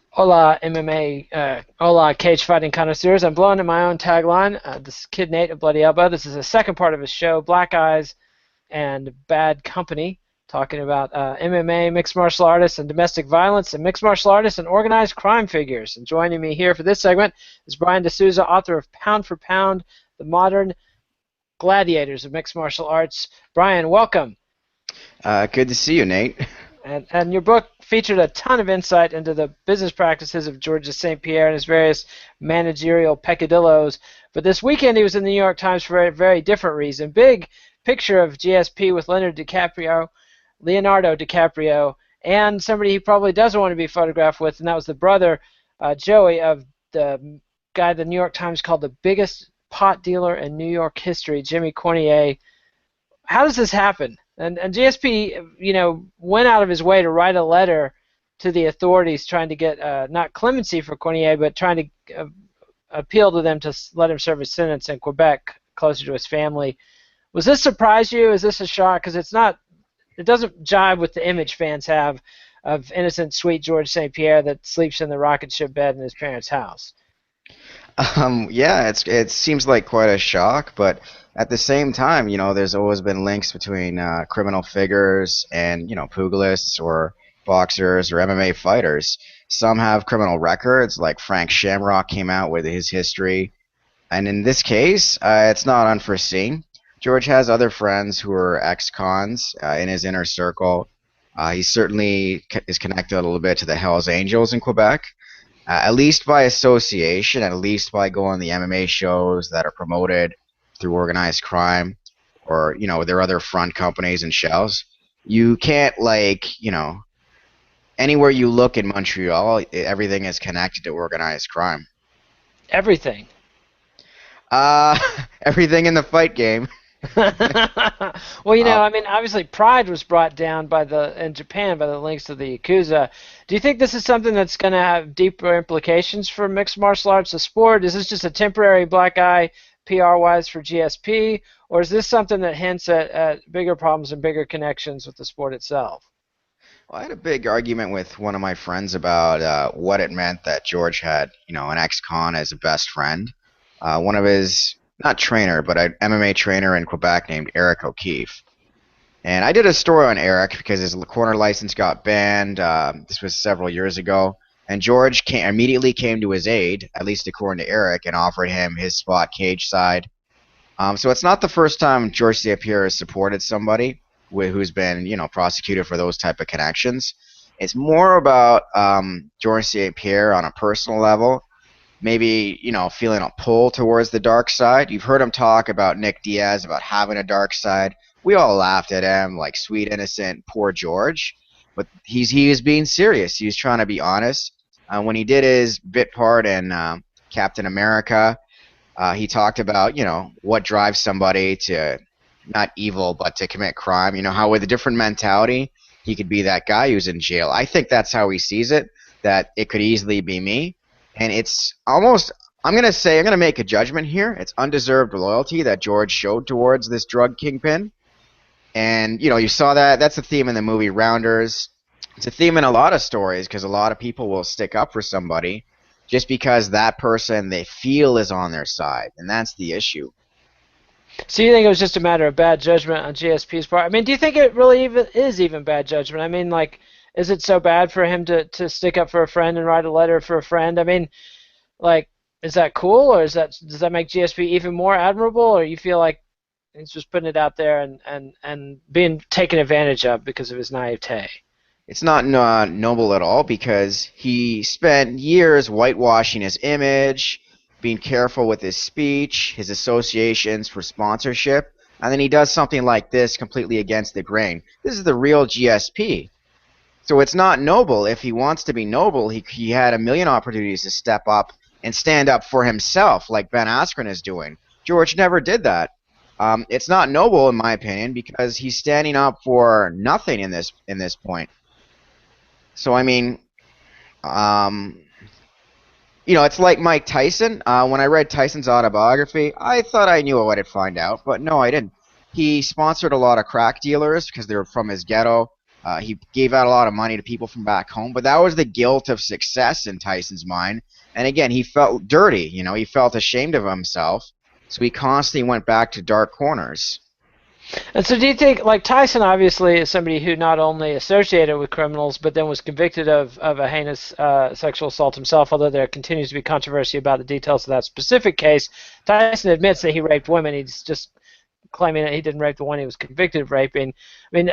Hola, MMA, hola, cage fighting connoisseurs. I'm blowing in my own tagline. This is Kid Nate of Bloody Elbow. This is the second part of his show, Black Eyes and Bad Company, talking about MMA, mixed martial artists, and domestic violence, and mixed martial artists and organized crime figures. And joining me here for this segment is Brian D'Souza, author of Pound for Pound, The Modern Gladiators of Mixed Martial Arts. Brian, welcome. Good to see you, Nate. And your book featured a ton of insight into the business practices of George St-Pierre and his various managerial peccadillos. But this weekend he was in the New York Times for a very different reason. Big picture of GSP with Leonardo DiCaprio, and somebody he probably doesn't want to be photographed with, and that was the brother, Joey, of the guy the New York Times called the biggest pot dealer in New York history, Jimmy Cornier. How does this happen? And GSP, went out of his way to write a letter to the authorities trying to get not clemency for Cornier, but trying to appeal to them to let him serve his sentence in Quebec, closer to his family. Was this surprise you? Is this a shock? Because it doesn't jive with the image fans have of innocent, sweet George St-Pierre that sleeps in the rocket ship bed in his parents' house. Yeah, it seems like quite a shock, but at the same time, there's always been links between criminal figures and, pugilists or boxers or MMA fighters. Some have criminal records, like Frank Shamrock came out with his history. And in this case, it's not unforeseen. George has other friends who are ex-cons in his inner circle. He certainly is connected a little bit to the Hells Angels in Quebec. At least by association, at least by going to the MMA shows that are promoted through organized crime, or their other front companies and shells. You can't anywhere you look in Montreal, everything is connected to organized crime. Everything. Everything in the fight game. Well, obviously Pride was brought down in Japan by the links to the Yakuza. Do you think this is something that's going to have deeper implications for mixed martial arts, the sport? Is this just a temporary black eye PR-wise for GSP, or is this something that hints at bigger problems and bigger connections with the sport itself? Well, I had a big argument with one of my friends about what it meant that George had, an ex-con as a best friend. One of his, not trainer, but an MMA trainer in Quebec named Eric O'Keefe. And I did a story on Eric because his corner license got banned. This was several years ago. And George immediately came to his aid, at least according to Eric, and offered him his spot cage side. So it's not the first time George St-Pierre has supported somebody who's been, prosecuted for those type of connections. It's more about George St-Pierre on a personal level, maybe, feeling a pull towards the dark side. You've heard him talk about Nick Diaz, about having a dark side. We all laughed at him, like sweet, innocent, poor George. But he was being serious. He was trying to be honest. When he did his bit part in Captain America, he talked about, what drives somebody to not evil, but to commit crime. How with a different mentality, he could be that guy who's in jail. I think that's how he sees it, that it could easily be me. And it's almost, I'm going to make a judgment here. It's undeserved loyalty that George showed towards this drug kingpin. And, you saw that. That's a theme in the movie Rounders. It's a theme in a lot of stories because a lot of people will stick up for somebody just because that person they feel is on their side. And that's the issue. So you think it was just a matter of bad judgment on GSP's part? I mean, do you think it really even bad judgment? I mean, like, is it so bad for him to stick up for a friend and write a letter for a friend? I mean, like, is that cool, or does that make GSP even more admirable, or you feel like he's just putting it out there and being taken advantage of because of his naivete? It's not noble at all because he spent years whitewashing his image, being careful with his speech, his associations for sponsorship, and then he does something like this completely against the grain. This is the real GSP. So it's not noble. If he wants to be noble, he had a million opportunities to step up and stand up for himself like Ben Askren is doing. George never did that. It's not noble in my opinion because he's standing up for nothing in this point. So I mean, um, it's like Mike Tyson. When I read Tyson's autobiography, I thought I knew what I'd find out, but no, I didn't. He sponsored a lot of crack dealers because they were from his ghetto. He gave out a lot of money to people from back home, but that was the guilt of success in Tyson's mind. And again, he felt dirty. He felt ashamed of himself, so he constantly went back to dark corners. And so do you think, like, Tyson obviously is somebody who not only associated with criminals, but then was convicted of a heinous sexual assault himself, although there continues to be controversy about the details of that specific case. Tyson admits that he raped women. He's just claiming that he didn't rape the one he was convicted of raping. I mean,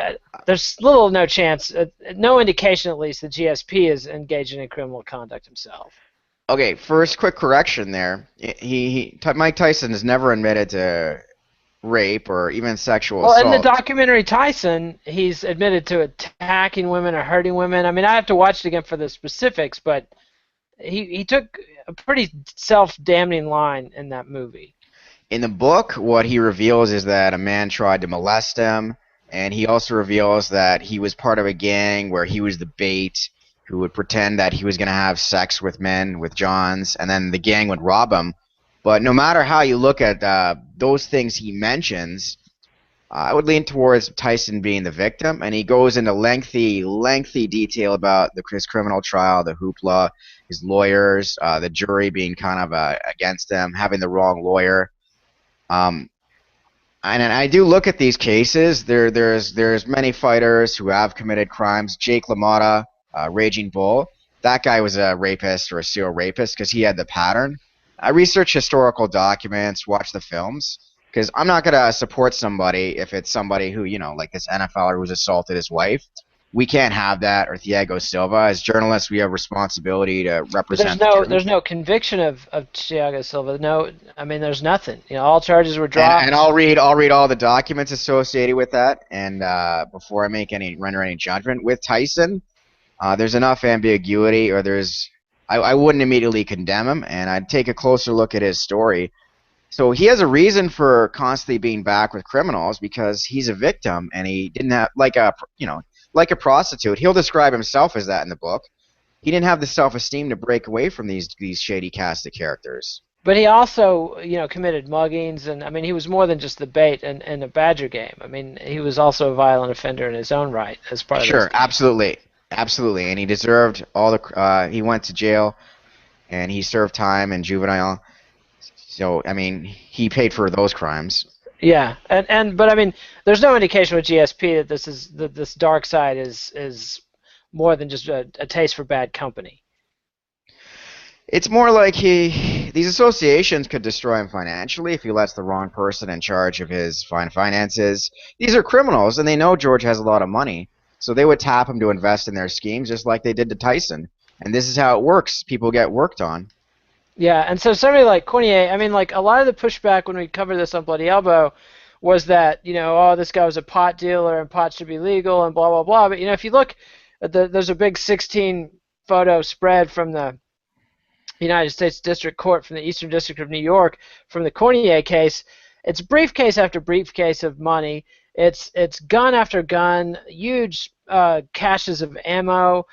there's little or no chance, no indication at least, that GSP is engaging in criminal conduct himself. Okay, first quick correction there. Mike Tyson has never admitted to rape or even sexual assault. Well, in the documentary Tyson, he's admitted to attacking women or hurting women. I mean, I have to watch it again for the specifics, but he took a pretty self-damning line in that movie. In the book, what he reveals is that a man tried to molest him, and he also reveals that he was part of a gang where he was the bait who would pretend that he was going to have sex with men, with Johns, and then the gang would rob him. But no matter how you look at those things he mentions, I would lean towards Tyson being the victim, and he goes into lengthy detail about his criminal trial, the hoopla, his lawyers, the jury being kind of against him, having the wrong lawyer. And I do look at these cases. There's many fighters who have committed crimes. Jake LaMotta, Raging Bull, that guy was a rapist or a serial rapist because he had the pattern. I research historical documents, watch the films, because I'm not going to support somebody if it's somebody who, like this NFLer who's assaulted his wife. We can't have that, or Thiago Silva. As journalists, we have responsibility to represent. There's no conviction of Thiago Silva. No, I mean, there's nothing. All charges were dropped. And I'll read all the documents associated with that, and before I render any judgment with Tyson, there's enough ambiguity, or I wouldn't immediately condemn him, and I'd take a closer look at his story. So he has a reason for constantly being back with criminals because he's a victim, and he didn't have like a prostitute. He'll describe himself as that in the book. He didn't have the self-esteem to break away from these shady cast of characters. But he also, committed muggings, and I mean, he was more than just the bait in a Badger game. I mean, he was also a violent offender in his own right as part of. Sure, absolutely, and he deserved all the. He went to jail, and he served time in juvenile. So I mean, he paid for those crimes. Yeah, but I mean, there's no indication with GSP that this dark side is more than just a taste for bad company. It's more like these associations could destroy him financially if he lets the wrong person in charge of his finances. These are criminals, and they know George has a lot of money. So they would tap him to invest in their schemes, just like they did to Tyson. And this is how it works. People get worked on. Yeah, and so somebody like Cornier, I mean, like a lot of the pushback when we covered this on Bloody Elbow was that, oh, this guy was a pot dealer and pot should be legal and blah, blah, blah. But, if you look at there's a big 16 photo spread from the United States District Court from the Eastern District of New York from the Cornier case. It's briefcase after briefcase of money. It's gun after gun, huge caches of ammo,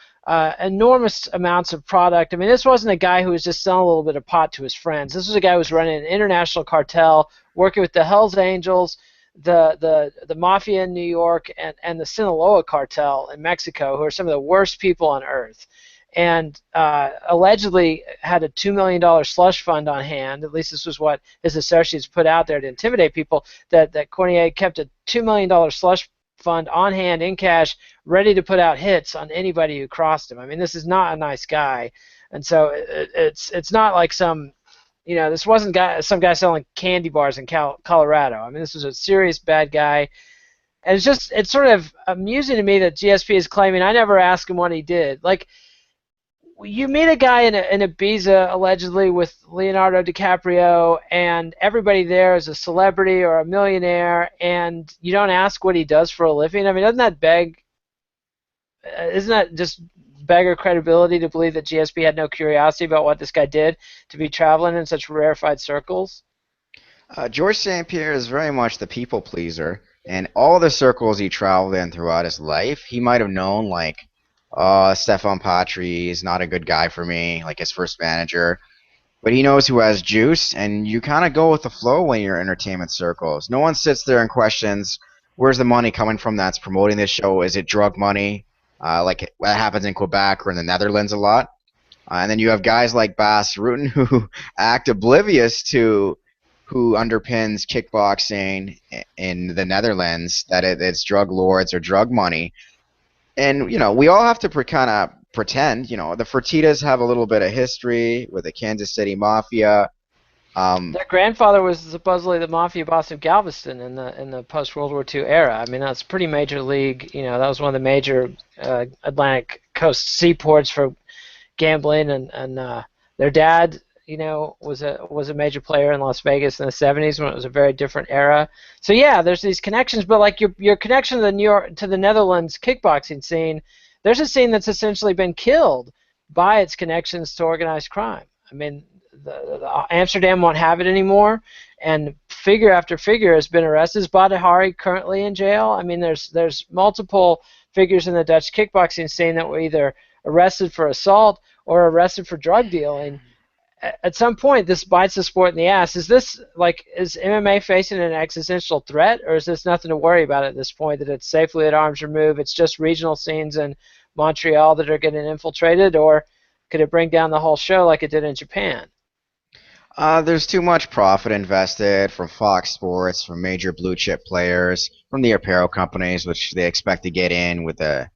enormous amounts of product. I mean, this wasn't a guy who was just selling a little bit of pot to his friends. This was a guy who was running an international cartel, working with the Hells Angels, the mafia in New York, and the Sinaloa cartel in Mexico, who are some of the worst people on earth. And allegedly had a $2 million slush fund on hand. At least this was what his associates put out there to intimidate people, that Cornier kept a $2 million slush fund on hand in cash, ready to put out hits on anybody who crossed him. I mean, this is not a nice guy. And so it's not like this wasn't some guy selling candy bars in Colorado. I mean, this was a serious bad guy. And it's sort of amusing to me that GSP is claiming, I never asked him what he did. Like, you meet a guy in Ibiza, allegedly, with Leonardo DiCaprio, and everybody there is a celebrity or a millionaire, and you don't ask what he does for a living. I mean, isn't that just beggar credibility to believe that GSP had no curiosity about what this guy did to be traveling in such rarefied circles? George St-Pierre is very much the people pleaser, and all the circles he traveled in throughout his life, he might have known, like, Stefan Patry is not a good guy for me, like his first manager. But he knows who has juice, and you kind of go with the flow when you're in entertainment circles. No one sits there and questions, where's the money coming from that's promoting this show? Is it drug money? Like that happens in Quebec or in the Netherlands a lot. And then you have guys like Bas Rutten who act oblivious to who underpins kickboxing in the Netherlands, that it's drug lords or drug money. And, we all have to kind of pretend, the Fertittas have a little bit of history with the Kansas City Mafia. Their grandfather was supposedly the mafia boss of Galveston in the post-World War II era. I mean, that's pretty major league. That was one of the major Atlantic coast seaports for gambling, and their dad, was a major player in Las Vegas in the 70s when it was a very different era. So yeah, there's these connections, but like your connection to the Netherlands kickboxing scene, there's a scene that's essentially been killed by its connections to organized crime. I mean, the Amsterdam won't have it anymore, and figure after figure has been arrested. Is Badahari currently in jail? I mean, there's multiple figures in the Dutch kickboxing scene that were either arrested for assault or arrested for drug dealing. At some point, this bites the sport in the ass. Is MMA facing an existential threat, or is this nothing to worry about at this point, that it's safely at arm's remove, it's just regional scenes in Montreal that are getting infiltrated, or could it bring down the whole show like it did in Japan? There's too much profit invested from Fox Sports, from major blue chip players, from the apparel companies, which they expect to get in with a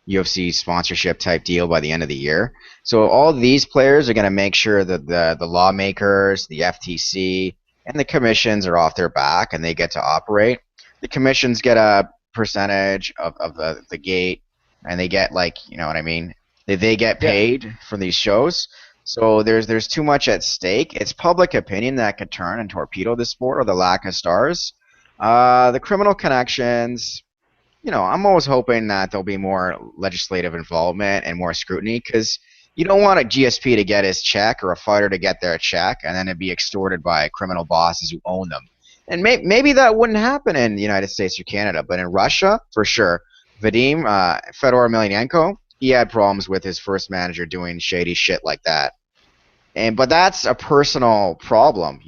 UFC sponsorship type deal by the end of the year. So all these players are going to make sure that the lawmakers, the FTC, and the commissions are off their back and they get to operate. The commissions get a percentage of the gate, and they get, like, you know what I mean? They get paid for these shows. So there's too much at stake. It's public opinion that could turn and torpedo the sport, or the lack of stars. The criminal connections, I'm always hoping that there'll be more legislative involvement and more scrutiny, because you don't want a GSP to get his check or a fighter to get their check and then it be extorted by criminal bosses who own them. And maybe that wouldn't happen in the United States or Canada, but in Russia, for sure. Vadim Fedor Emelianenko, he had problems with his first manager doing shady shit like that. But that's a personal problem,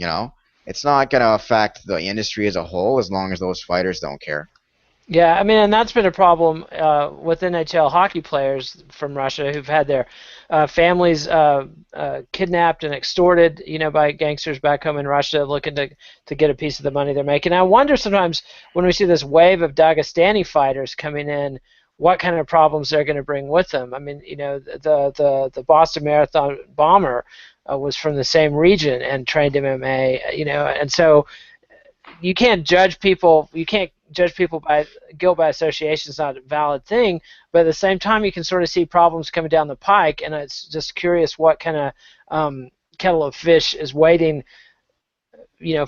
It's not going to affect the industry as a whole as long as those fighters don't care. Yeah, I mean, and that's been a problem with NHL hockey players from Russia who've had their families kidnapped and extorted, by gangsters back home in Russia looking to get a piece of the money they're making. I wonder sometimes when we see this wave of Dagestani fighters coming in, what kind of problems they're going to bring with them. I mean, the Boston Marathon bomber was from the same region and trained MMA, and so you can't judge people. You can't judge people by guilt by association is not a valid thing, but at the same time, you can sort of see problems coming down the pike, and it's just curious what kind of kettle of fish is waiting,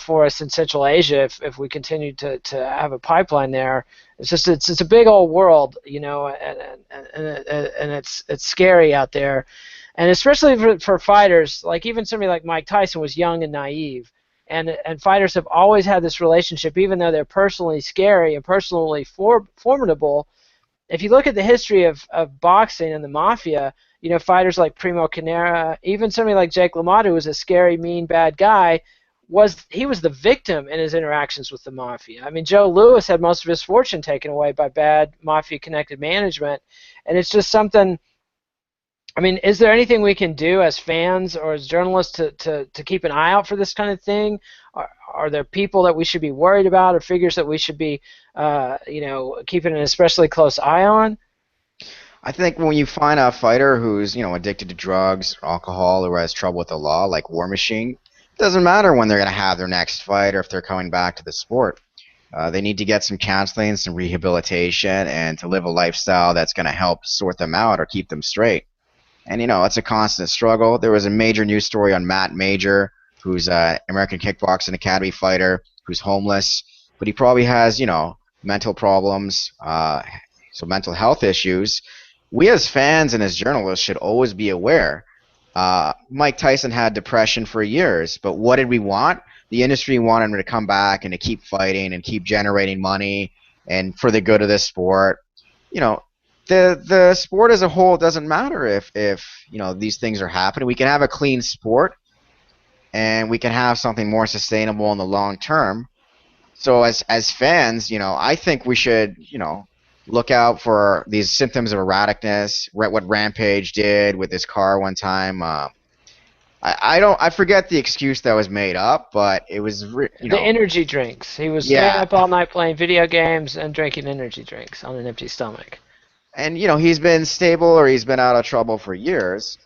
for us in Central Asia if we continue to have a pipeline there. It's a big old world, and it's scary out there, and especially for fighters. Like even somebody like Mike Tyson was young and naive, and fighters have always had this relationship, even though they're personally scary and personally formidable. If you look at the history of boxing and the mafia, fighters like Primo Carnera, even somebody like Jake LaMotta, who was a scary, mean, bad guy, he was the victim in his interactions with the mafia. I mean, Joe Louis had most of his fortune taken away by bad mafia-connected management, and it's just something. I mean, is there anything we can do as fans or as journalists to keep an eye out for this kind of thing? Are there people that we should be worried about, or figures that we should be, keeping an especially close eye on? I think when you find a fighter who's addicted to drugs, alcohol, or has trouble with the law, like War Machine, it doesn't matter when they're going to have their next fight or if they're coming back to the sport. They need to get some counseling, some rehabilitation, and to live a lifestyle that's going to help sort them out or keep them straight. And it's a constant struggle. There was a major news story on Matt Major, who's an American Kickboxing Academy fighter who's homeless, but he probably has mental problems, so mental health issues. We as fans and as journalists should always be aware. Mike Tyson had depression for years, but what did we want? The industry wanted him to come back and to keep fighting and keep generating money and for the good of this sport. The sport as a whole doesn't matter if these things are happening. We can have a clean sport, and we can have something more sustainable in the long term. So as fans, I think we should look out for these symptoms of erraticness. What Rampage did with his car one time. I forget the excuse that was made up, but it was the energy drinks. He was staying up all night playing video games and drinking energy drinks on an empty stomach. And he's been stable or he's been out of trouble for years.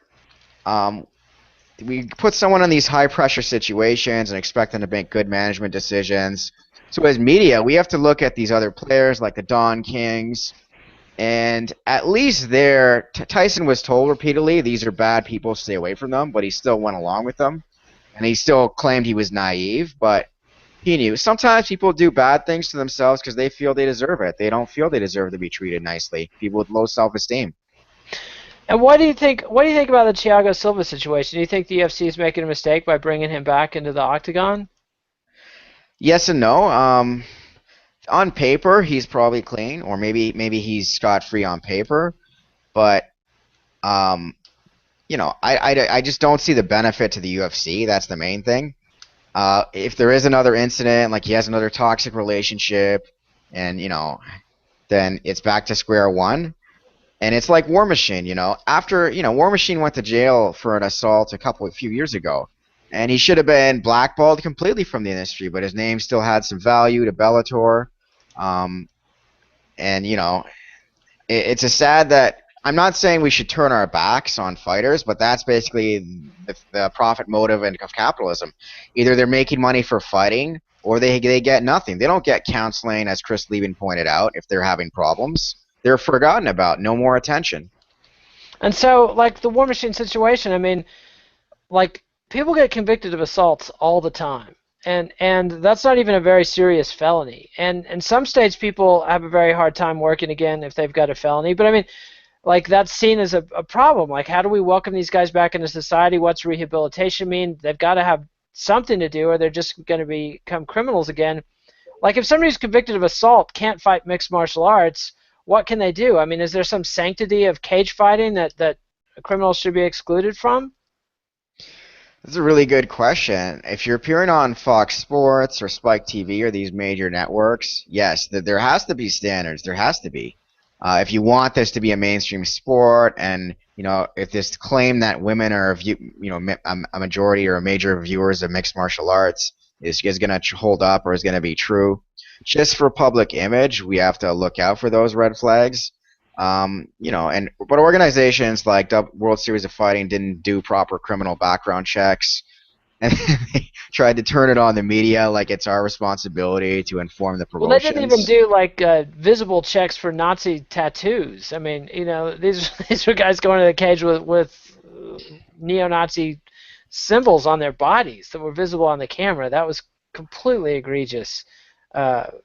We put someone in these high pressure situations and expect them to make good management decisions. So as media, we have to look at these other players like the Don Kings, and at least Tyson was told repeatedly these are bad people, stay away from them, but he still went along with them, and he still claimed he was naive, but he knew. Sometimes people do bad things to themselves because they feel they deserve it. They don't feel they deserve to be treated nicely. People with low self-esteem. And what do you think about the Thiago Silva situation? Do you think the UFC is making a mistake by bringing him back into the octagon? Yes and no. On paper, he's probably clean, or maybe he's scot-free on paper, but I just don't see the benefit to the UFC. That's the main thing. If there is another incident, like he has another toxic relationship, and then it's back to square one. And it's like War Machine, after War Machine went to jail for an assault a few years ago, and he should have been blackballed completely from the industry, but his name still had some value to Bellator. It's a sad that I'm not saying we should turn our backs on fighters, but that's basically the profit motive of capitalism. Either they're making money for fighting, or they get nothing. They don't get counseling, as Chris Lieben pointed out, if they're having problems. They're forgotten about. No more attention. And so, like the War Machine situation, I mean, like people get convicted of assaults all the time. And that's not even a very serious felony. And in some states, people have a very hard time working again if they've got a felony. But I mean, like that's seen as a problem. Like, how do we welcome these guys back into society? What's rehabilitation mean? They've got to have something to do, or they're just going to become criminals again. Like, if somebody who's convicted of assault can't fight mixed martial arts, what can they do? I mean, is there some sanctity of cage fighting that criminals should be excluded from? That's a really good question. If you're appearing on Fox Sports or Spike TV or these major networks, yes, there has to be standards. There has to be. If you want this to be a mainstream sport, and if this claim that women are a majority or a major viewers of mixed martial arts is going to hold up or is going to be true, just for public image, we have to look out for those red flags. But organizations like World Series of Fighting didn't do proper criminal background checks. and they tried to turn it on the media like it's our responsibility to inform the Well, they didn't even promotions. do like visible checks for Nazi tattoos. I mean, these these were guys going to the cage with neo-Nazi symbols on their bodies that were visible on the camera. That was completely egregious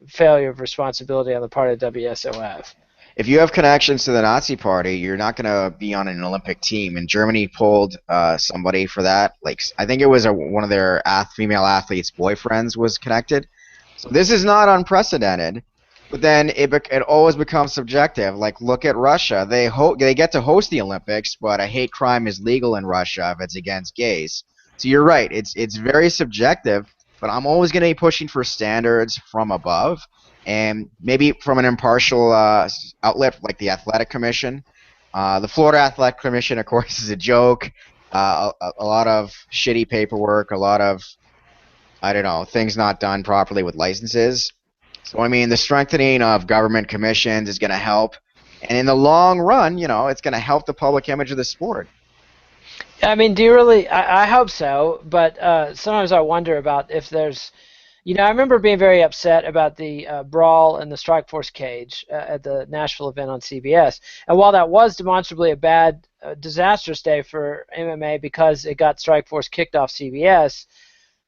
failure of responsibility on the part of WSOF. If you have connections to the Nazi Party, you're not going to be on an Olympic team. And Germany pulled somebody for that. Like I think it was one of their female athletes' boyfriends was connected. So this is not unprecedented. But then it always becomes subjective. Like look at Russia. They get to host the Olympics, but a hate crime is legal in Russia if it's against gays. So you're right. It's very subjective. But I'm always going to be pushing for standards from above and maybe from an impartial outlet like the Athletic Commission. The Florida Athletic Commission, of course, is a joke. A lot of shitty paperwork, a lot of, I don't know, things not done properly with licenses. So, I mean, the strengthening of government commissions is going to help. And in the long run, it's going to help the public image of the sport. I mean, do you really? I hope so, but sometimes I wonder about if there's. I remember being very upset about the brawl in the Strikeforce cage at the Nashville event on CBS. And while that was demonstrably a bad, disastrous day for MMA because it got Strikeforce kicked off CBS,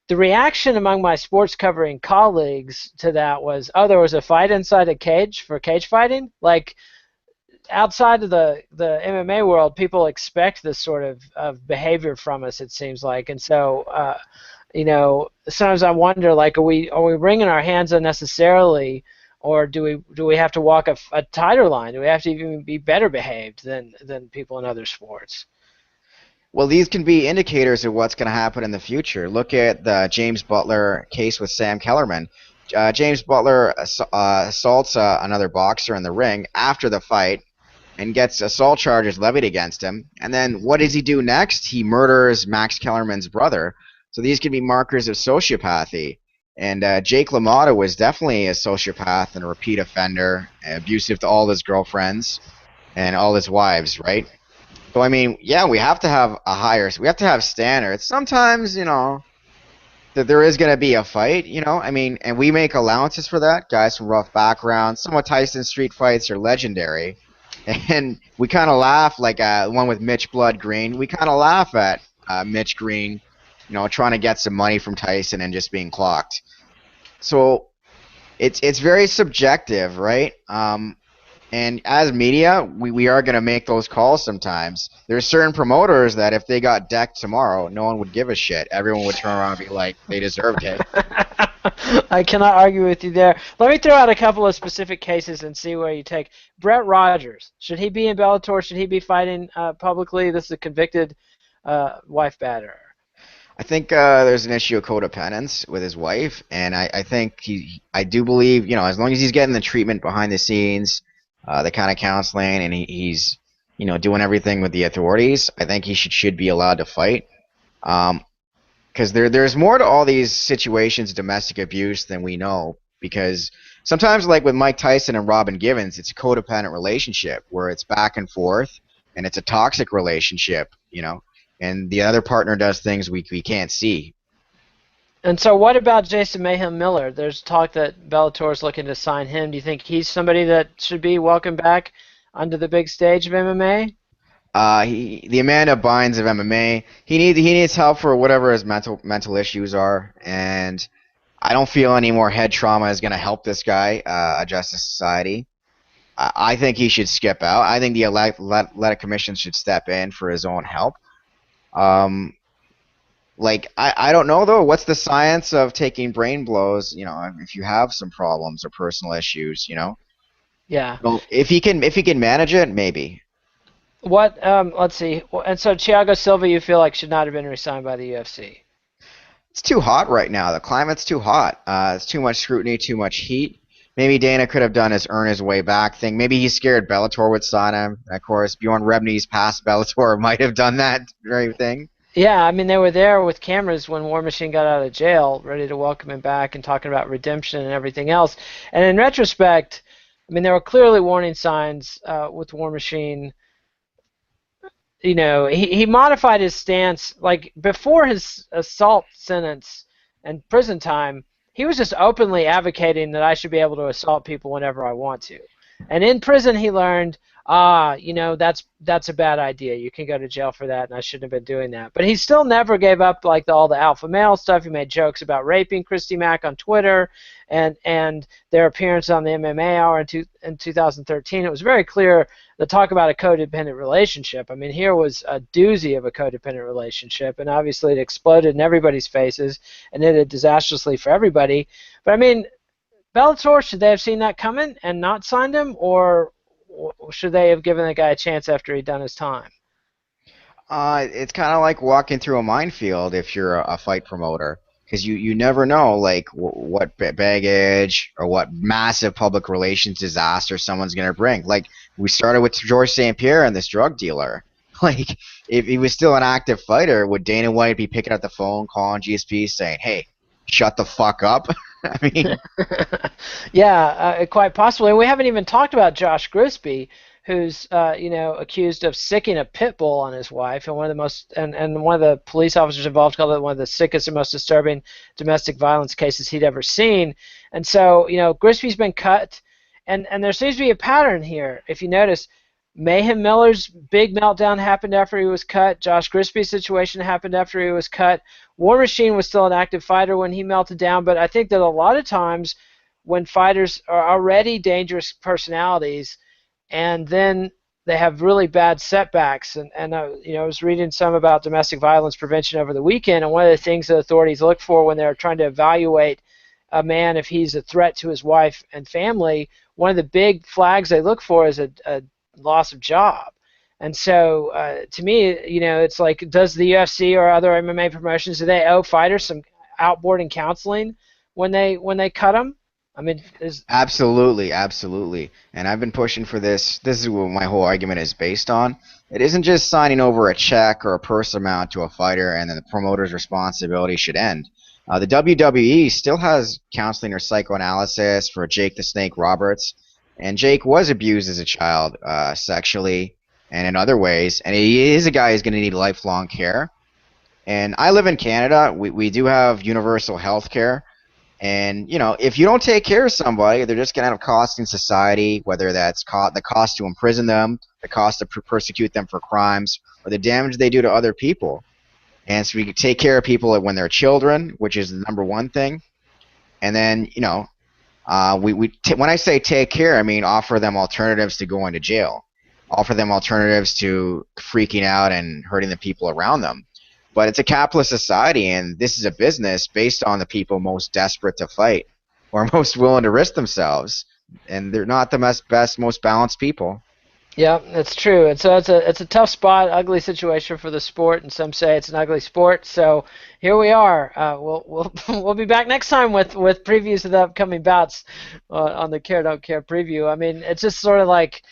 the reaction among my sports covering colleagues to that was, oh, there was a fight inside a cage for cage fighting? Like, outside of the MMA world, people expect this sort of behavior from us, it seems like. And so, sometimes I wonder, like, are we wringing our hands unnecessarily, or do we have to walk a tighter line? Do we have to even be better behaved than people in other sports? Well, these can be indicators of what's going to happen in the future. Look at the James Butler case with Sam Kellerman. James Butler assaults another boxer in the ring after the fight and gets assault charges levied against him. And then what does he do next? He murders Max Kellerman's brother. So these can be markers of sociopathy. And Jake LaMotta was definitely a sociopath and a repeat offender, abusive to all his girlfriends and all his wives, right? So I mean, yeah, we have to have we have to have standards. Sometimes, that there is going to be a fight, I mean, and we make allowances for that. Guys from rough backgrounds, some of Tyson's street fights are legendary. And we kind of laugh, like one with Mitch Blood Green. We kind of laugh at Mitch Green, trying to get some money from Tyson and just being clocked. So it's very subjective, right? And as media, we are going to make those calls sometimes. There's certain promoters that if they got decked tomorrow, no one would give a shit. Everyone would turn around and be like, they deserved it. I cannot argue with you there. Let me throw out a couple of specific cases and see where you take. Brett Rogers, should he be in Bellator? Should he be fighting publicly? This is a convicted wife batterer. I think there's an issue of codependence with his wife, and I think I do believe, as long as he's getting the treatment behind the scenes, the kind of counseling, and he's, doing everything with the authorities, I think he should be allowed to fight. Because there's more to all these situations of domestic abuse than we know. Because sometimes, like with Mike Tyson and Robin Givens, it's a codependent relationship where it's back and forth, and it's a toxic relationship, and the other partner does things we can't see. And so what about Jason Mayhem Miller? There's talk that Bellator is looking to sign him. Do you think he's somebody that should be welcomed back onto the big stage of MMA? The Amanda Bynes of MMA. He needs help for whatever his mental issues are, and I don't feel any more head trauma is going to help this guy adjust to society. I think he should skip out. I think the athletic commission should step in for his own help. Like I don't know though. What's the science of taking brain blows? If you have some problems or personal issues, Yeah. Well, if he can manage it, maybe. What? Let's see. And so Thiago Silva, you feel like should not have been re-signed by the UFC? It's too hot right now. The climate's too hot. It's too much scrutiny, too much heat. Maybe Dana could have done his earn his way back thing. Maybe he's scared Bellator would sign him. Of course, Bjorn Rebney's past Bellator might have done that very thing. Yeah, I mean they were there with cameras when War Machine got out of jail, ready to welcome him back and talking about redemption and everything else. And in retrospect, I mean there were clearly warning signs with War Machine he modified his stance. Like before his assault sentence and prison time, he was just openly advocating that I should be able to assault people whenever I want to. And in prison, he learned, that's a bad idea. You can go to jail for that, and I shouldn't have been doing that. But he still never gave up like all the alpha male stuff. He made jokes about raping Christy Mack on Twitter, and their appearance on the MMA Hour in 2013. It was very clear the talk about a codependent relationship. I mean, here was a doozy of a codependent relationship, and obviously it exploded in everybody's faces and ended disastrously for everybody. But I mean, Bellator, should they have seen that coming and not signed him, or should they have given the guy a chance after he'd done his time? It's kind of like walking through a minefield if you're a fight promoter, because you never know like what baggage or what massive public relations disaster someone's gonna bring. Like we started with George St-Pierre and this drug dealer. Like if he was still an active fighter, would Dana White be picking up the phone, calling GSP, saying, "Hey, shut the fuck up"? I mean, Yeah, quite possibly. And we haven't even talked about Josh Grisby, who's accused of sicking a pit bull on his wife, and one of the police officers involved called it one of the sickest and most disturbing domestic violence cases he'd ever seen. And so, Grisby's been cut, and there seems to be a pattern here. If you notice, Mayhem Miller's big meltdown happened after he was cut. Josh Grisby's situation happened after he was cut. War Machine was still an active fighter when he melted down, but I think that a lot of times when fighters are already dangerous personalities and then they have really bad setbacks, and I was reading some about domestic violence prevention over the weekend, and one of the things that authorities look for when they're trying to evaluate a man if he's a threat to his wife and family, one of the big flags they look for is a loss of job. And so to me, it's like, does the UFC or other MMA promotions, do they owe fighters some outboarding counseling when they cut them? I mean, absolutely, absolutely. And I've been pushing for this. This is what my whole argument is based on. It isn't just signing over a check or a purse amount to a fighter and then the promoter's responsibility should end. The WWE still has counseling or psychoanalysis for Jake the Snake Roberts. And Jake was abused as a child, sexually and in other ways. And he is a guy who's going to need lifelong care. And I live in Canada. We do have universal health care. And, if you don't take care of somebody, they're just going to have costs in society, whether that's the cost to imprison them, the cost to persecute them for crimes, or the damage they do to other people. And so we can take care of people when they're children, which is the number one thing. And then, when I say take care, I mean offer them alternatives to going to jail. Offer them alternatives to freaking out and hurting the people around them. But it's a capitalist society, and this is a business based on the people most desperate to fight or most willing to risk themselves. And they're not the best, most balanced people. Yeah, that's true. And so it's a tough spot, ugly situation for the sport, and some say it's an ugly sport. So here we are. We'll be back next time with previews of the upcoming bouts on the Care Don't Care preview. I mean, it's just sort of like,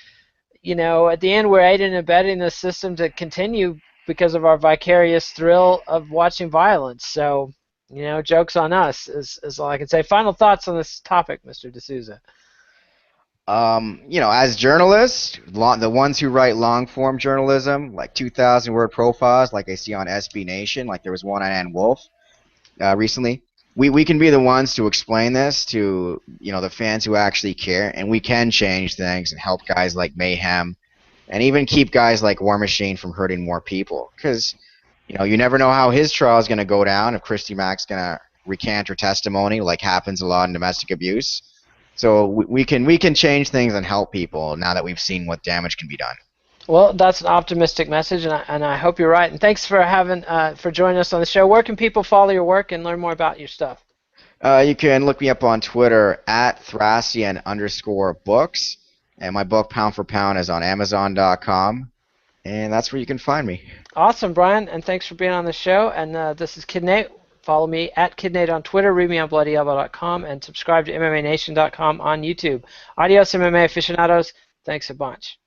at the end we're aiding and abetting the system to continue because of our vicarious thrill of watching violence. So, joke's on us is all I can say. Final thoughts on this topic, Mr. D'Souza. As journalists, the ones who write long-form journalism, like 2,000-word profiles, like I see on SB Nation, like there was one on Ann Wolf recently, we can be the ones to explain this to, the fans who actually care, and we can change things and help guys like Mayhem, and even keep guys like War Machine from hurting more people. Because, you never know how his trial is going to go down, if Christy Mack's going to recant her testimony, like happens a lot in domestic abuse. So we can change things and help people now that we've seen what damage can be done. Well, that's an optimistic message, and I hope you're right. And thanks for for joining us on the show. Where can people follow your work and learn more about your stuff? You can look me up on Twitter at Thracian_books. And my book, Pound for Pound, is on Amazon.com. And that's where you can find me. Awesome, Brian. And thanks for being on the show. And this is Kid Nate. Follow me at KidNate on Twitter, read me on BloodyElbow.com, and subscribe to MMANation.com on YouTube. Adios, MMA aficionados. Thanks a bunch.